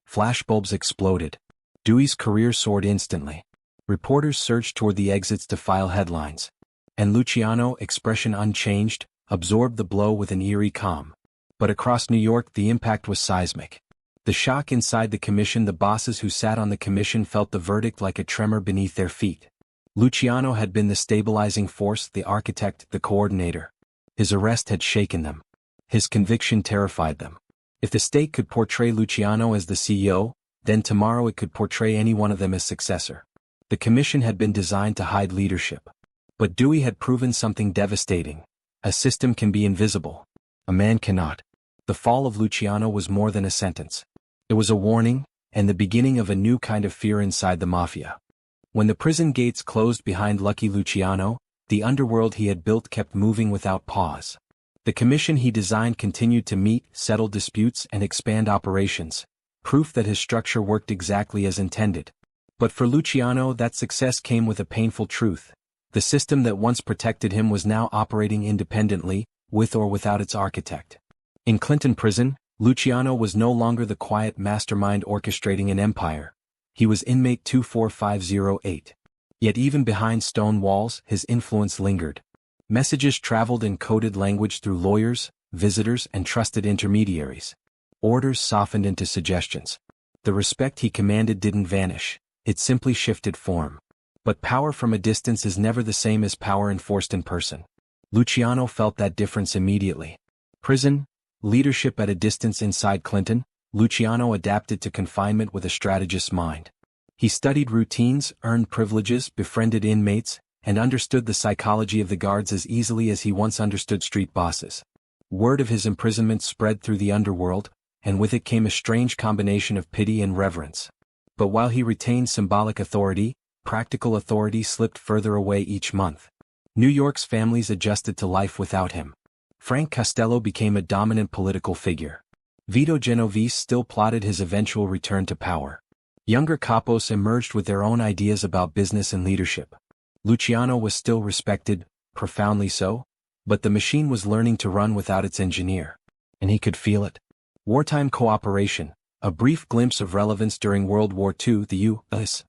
S1: Flashbulbs exploded. Dewey's career soared instantly. Reporters surged toward the exits to file headlines. And Luciano, expression unchanged, absorbed the blow with an eerie calm. But across New York the impact was seismic. The shock inside the commission. The bosses who sat on the commission felt the verdict like a tremor beneath their feet. Luciano had been the stabilizing force, the architect, the coordinator. His arrest had shaken them. His conviction terrified them. If the state could portray Luciano as the CEO, then tomorrow it could portray any one of them as successor. The commission had been designed to hide leadership. But Dewey had proven something devastating. A system can be invisible. A man cannot. The fall of Luciano was more than a sentence. It was a warning, and the beginning of a new kind of fear inside the Mafia. When the prison gates closed behind Lucky Luciano, the underworld he had built kept moving without pause. The commission he designed continued to meet, settle disputes, and expand operations, proof that his structure worked exactly as intended. But for Luciano, that success came with a painful truth. The system that once protected him was now operating independently, with or without its architect. In Clinton prison, Luciano was no longer the quiet mastermind orchestrating an empire. He was inmate 24508. Yet even behind stone walls, his influence lingered. Messages traveled in coded language through lawyers, visitors, and trusted intermediaries. Orders softened into suggestions. The respect he commanded didn't vanish, it simply shifted form. But power from a distance is never the same as power enforced in person. Luciano felt that difference immediately. Prison, leadership at a distance. Inside Clinton, Luciano adapted to confinement with a strategist's mind. He studied routines, earned privileges, befriended inmates, and understood the psychology of the guards as easily as he once understood street bosses. Word of his imprisonment spread through the underworld, and with it came a strange combination of pity and reverence. But while he retained symbolic authority, practical authority slipped further away each month. New York's families adjusted to life without him. Frank Costello became a dominant political figure. Vito Genovese still plotted his eventual return to power. Younger capos emerged with their own ideas about business and leadership. Luciano was still respected, profoundly so, but the machine was learning to run without its engineer. And he could feel it. Wartime cooperation, a brief glimpse of relevance during World War II. The U.S.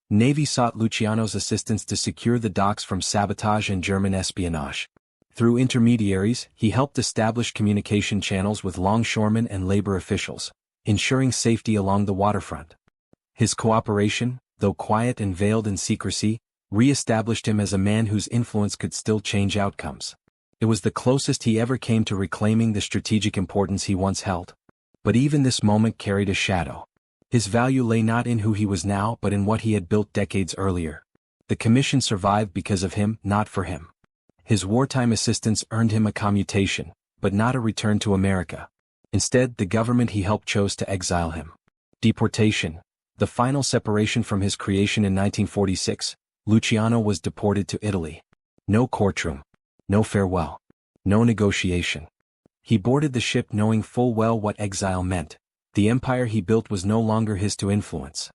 S1: Navy sought Luciano's assistance to secure the docks from sabotage and German espionage. Through intermediaries, he helped establish communication channels with longshoremen and labor officials, ensuring safety along the waterfront. His cooperation, though quiet and veiled in secrecy, re-established him as a man whose influence could still change outcomes. It was the closest he ever came to reclaiming the strategic importance he once held. But even this moment carried a shadow. His value lay not in who he was now but in what he had built decades earlier. The commission survived because of him, not for him. His wartime assistance earned him a commutation, but not a return to America. Instead, the government he helped chose to exile him. Deportation, the final separation from his creation in 1946, Luciano was deported to Italy. No courtroom. No farewell. No negotiation. He boarded the ship knowing full well what exile meant. The empire he built was no longer his to influence.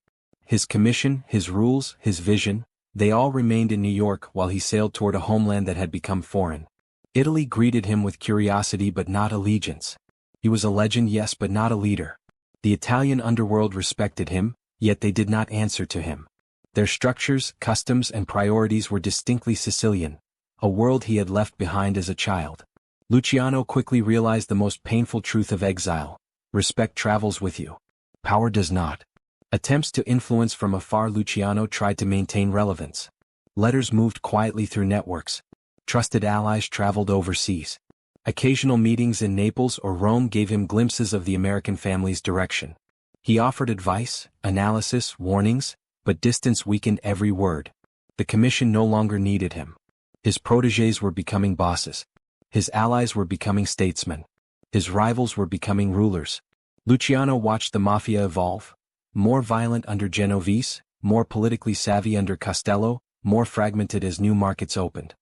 S1: His commission, his rules, his vision, they all remained in New York while he sailed toward a homeland that had become foreign. Italy greeted him with curiosity but not allegiance. He was a legend, yes, but not a leader. The Italian underworld respected him, yet they did not answer to him. Their structures, customs, and priorities were distinctly Sicilian, a world he had left behind as a child. Luciano quickly realized the most painful truth of exile. Respect travels with you. Power does not. Attempts to influence from afar. Luciano tried to maintain relevance. Letters moved quietly through networks. Trusted allies traveled overseas. Occasional meetings in Naples or Rome gave him glimpses of the American family's direction. He offered advice, analysis, warnings, but distance weakened every word. The commission no longer needed him. His protégés were becoming bosses. His allies were becoming statesmen. His rivals were becoming rulers. Luciano watched the Mafia evolve. More violent under Genovese, more politically savvy under Costello, more fragmented as new markets opened.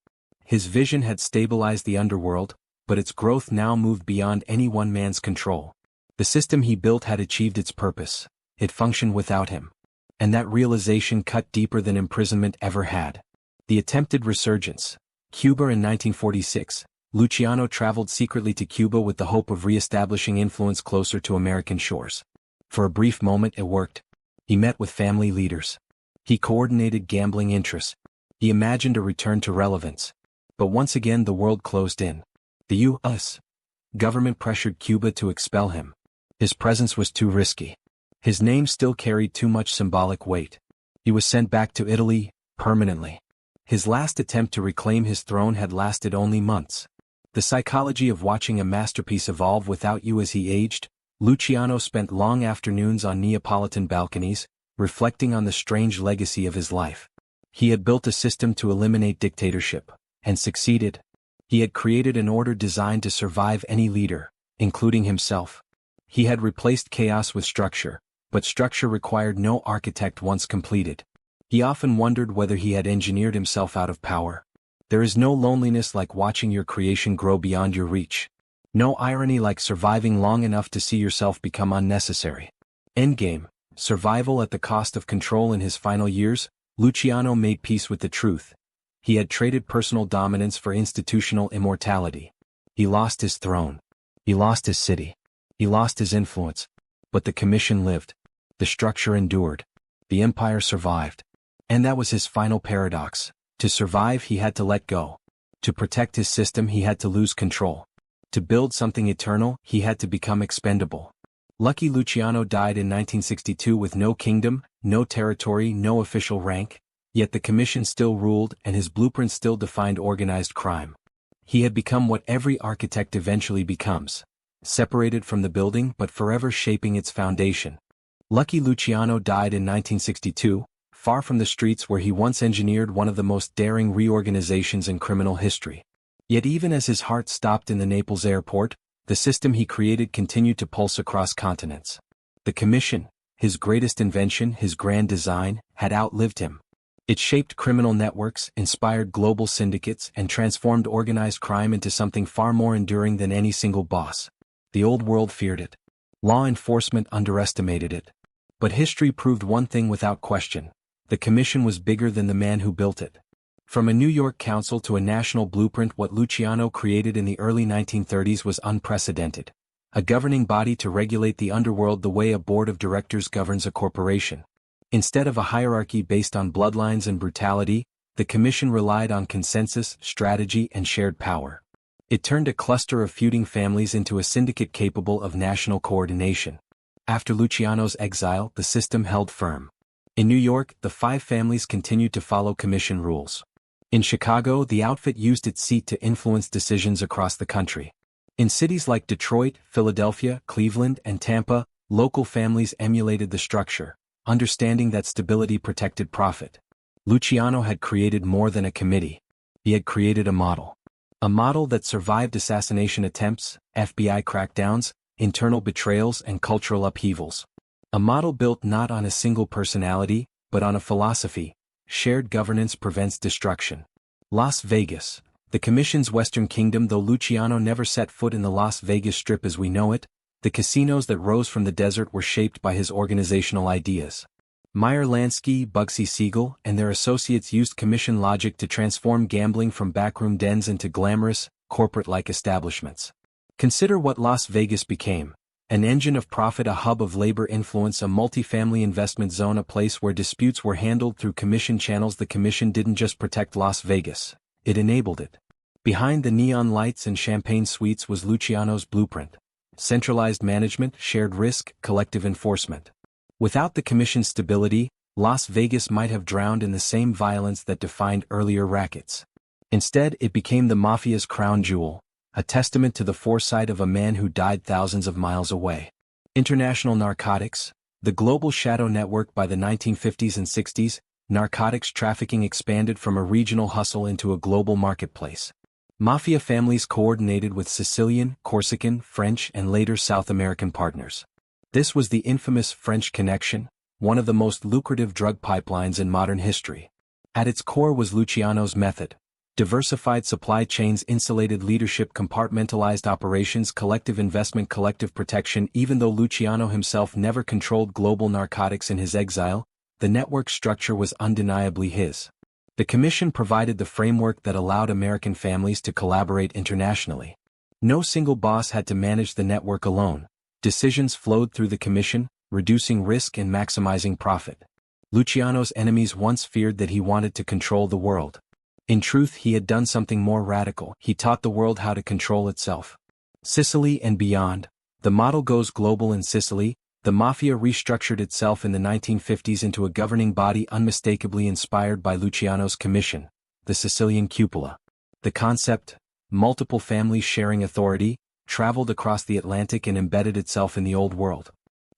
S1: His vision had stabilized the underworld, but its growth now moved beyond any one man's control. The system he built had achieved its purpose. It functioned without him. And that realization cut deeper than imprisonment ever had. The attempted resurgence. Cuba in 1946. Luciano traveled secretly to Cuba with the hope of re-establishing influence closer to American shores. For a brief moment it worked. He met with family leaders. He coordinated gambling interests. He imagined a return to relevance. But once again the world closed in. The U.S. government pressured Cuba to expel him. His presence was too risky. His name still carried too much symbolic weight. He was sent back to Italy, permanently. His last attempt to reclaim his throne had lasted only months. The psychology of watching a masterpiece evolve without you as he aged, Luciano spent long afternoons on Neapolitan balconies, reflecting on the strange legacy of his life. He had built a system to eliminate dictatorship, and succeeded. He had created an order designed to survive any leader, including himself. He had replaced chaos with structure, but structure required no architect once completed. He often wondered whether he had engineered himself out of power. There is no loneliness like watching your creation grow beyond your reach. No irony like surviving long enough to see yourself become unnecessary. Endgame, survival at the cost of control. In his final years, Luciano made peace with the truth. He had traded personal dominance for institutional immortality. He lost his throne. He lost his city. He lost his influence. But the commission lived. The structure endured. The empire survived. And that was his final paradox. To survive, he had to let go. To protect his system, he had to lose control. To build something eternal, he had to become expendable. Lucky Luciano died in 1962 with no kingdom, no territory, no official rank, yet the commission still ruled and his blueprint still defined organized crime. He had become what every architect eventually becomes, separated from the building but forever shaping its foundation. Lucky Luciano died in 1962, far from the streets where he once engineered one of the most daring reorganizations in criminal history. Yet even as his heart stopped in the Naples airport, the system he created continued to pulse across continents. The commission, his greatest invention, his grand design, had outlived him. It shaped criminal networks, inspired global syndicates, and transformed organized crime into something far more enduring than any single boss. The old world feared it. Law enforcement underestimated it. But history proved one thing without question. The commission was bigger than the man who built it. From a New York council to a national blueprint, what Luciano created in the early 1930s was unprecedented. A governing body to regulate the underworld the way a board of directors governs a corporation. Instead of a hierarchy based on bloodlines and brutality, the commission relied on consensus, strategy, and shared power. It turned a cluster of feuding families into a syndicate capable of national coordination. After Luciano's exile, the system held firm. In New York, the 5 families continued to follow commission rules. In Chicago, the outfit used its seat to influence decisions across the country. In cities like Detroit, Philadelphia, Cleveland, and Tampa, local families emulated the structure, understanding that stability protected profit. Luciano had created more than a committee. He had created a model. A model that survived assassination attempts, FBI crackdowns, internal betrayals, and cultural upheavals. A model built not on a single personality, but on a philosophy: shared governance prevents destruction. Las Vegas, the commission's Western Kingdom. Though Luciano never set foot in the Las Vegas Strip as we know it, the casinos that rose from the desert were shaped by his organizational ideas. Meyer Lansky, Bugsy Siegel, and their associates used commission logic to transform gambling from backroom dens into glamorous, corporate-like establishments. Consider what Las Vegas became: an engine of profit, a hub of labor influence, a multifamily investment zone, a place where disputes were handled through commission channels. The commission didn't just protect Las Vegas, it enabled it. Behind the neon lights and champagne suites was Luciano's blueprint: centralized management, shared risk, collective enforcement. Without the commission's stability, Las Vegas might have drowned in the same violence that defined earlier rackets. Instead, it became the Mafia's crown jewel, a testament to the foresight of a man who died thousands of miles away. International narcotics, the global shadow network. By the 1950s and 60s, narcotics trafficking expanded from a regional hustle into a global marketplace. Mafia families coordinated with Sicilian, Corsican, French, and later South American partners. This was the infamous French Connection, one of the most lucrative drug pipelines in modern history. At its core was Luciano's method: diversified supply chains, insulated leadership, compartmentalized operations, collective investment, collective protection. Even though Luciano himself never controlled global narcotics in his exile, the network structure was undeniably his. The commission provided the framework that allowed American families to collaborate internationally. No single boss had to manage the network alone. Decisions flowed through the commission, reducing risk and maximizing profit. Luciano's enemies once feared that he wanted to control the world. In truth, he had done something more radical: he taught the world how to control itself. Sicily and beyond. The model goes global. In Sicily, the Mafia restructured itself in the 1950s into a governing body unmistakably inspired by Luciano's commission: the Sicilian cupola. The concept, multiple families sharing authority, traveled across the Atlantic and embedded itself in the old world.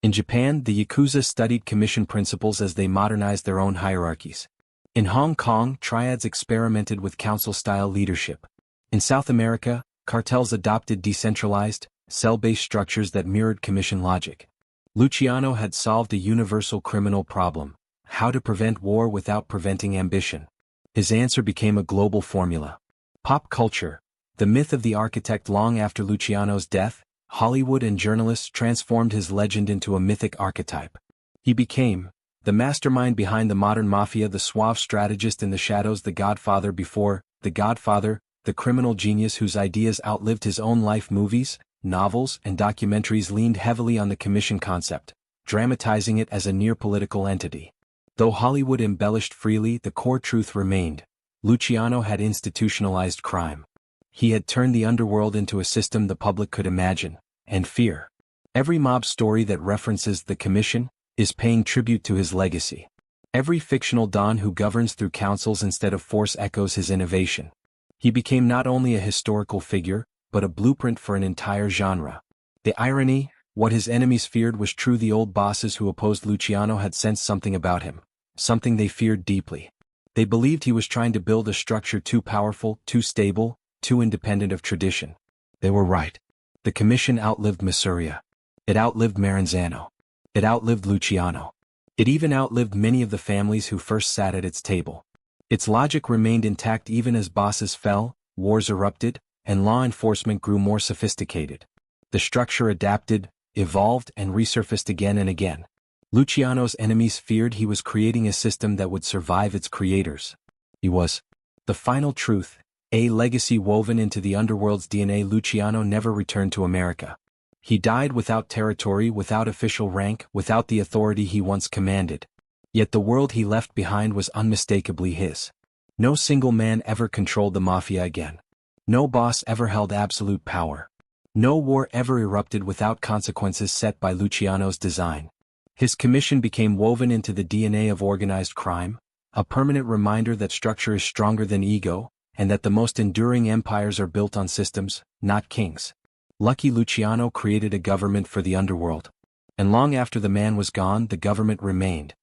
S1: In Japan, the Yakuza studied commission principles as they modernized their own hierarchies. In Hong Kong, triads experimented with council-style leadership. In South America, cartels adopted decentralized, cell-based structures that mirrored commission logic. Luciano had solved a universal criminal problem: how to prevent war without preventing ambition. His answer became a global formula. Pop culture, the myth of the architect. Long after Luciano's death, Hollywood and journalists transformed his legend into a mythic archetype. He became The mastermind behind the modern mafia, the suave strategist in the shadows, the Godfather before The Godfather, the criminal genius whose ideas outlived his own life. Movies, novels, and documentaries leaned heavily on the commission concept, dramatizing it as a near-political entity. Though Hollywood embellished freely, the core truth remained. Luciano had institutionalized crime. He had turned the underworld into a system the public could imagine and fear. Every mob story that references the commission is paying tribute to his legacy. Every fictional don who governs through councils instead of force echoes his innovation. He became not only a historical figure, but a blueprint for an entire genre. The irony, what his enemies feared was true. The old bosses who opposed Luciano had sensed something about him, something they feared deeply. They believed he was trying to build a structure too powerful, too stable, too independent of tradition. They were right. The commission outlived Masuria. It outlived Maranzano. It outlived Luciano. It even outlived many of the families who first sat at its table. Its logic remained intact even as bosses fell, wars erupted, and law enforcement grew more sophisticated. The structure adapted, evolved, and resurfaced again and again. Luciano's enemies feared he was creating a system that would survive its creators. He was the final truth, a legacy woven into the underworld's DNA. Luciano never returned to America. He died without territory, without official rank, without the authority he once commanded. Yet the world he left behind was unmistakably his. No single man ever controlled the mafia again. No boss ever held absolute power. No war ever erupted without consequences set by Luciano's design. His commission became woven into the DNA of organized crime, a permanent reminder that structure is stronger than ego, and that the most enduring empires are built on systems, not kings. Lucky Luciano created a government for the underworld. And long after the man was gone, the government remained.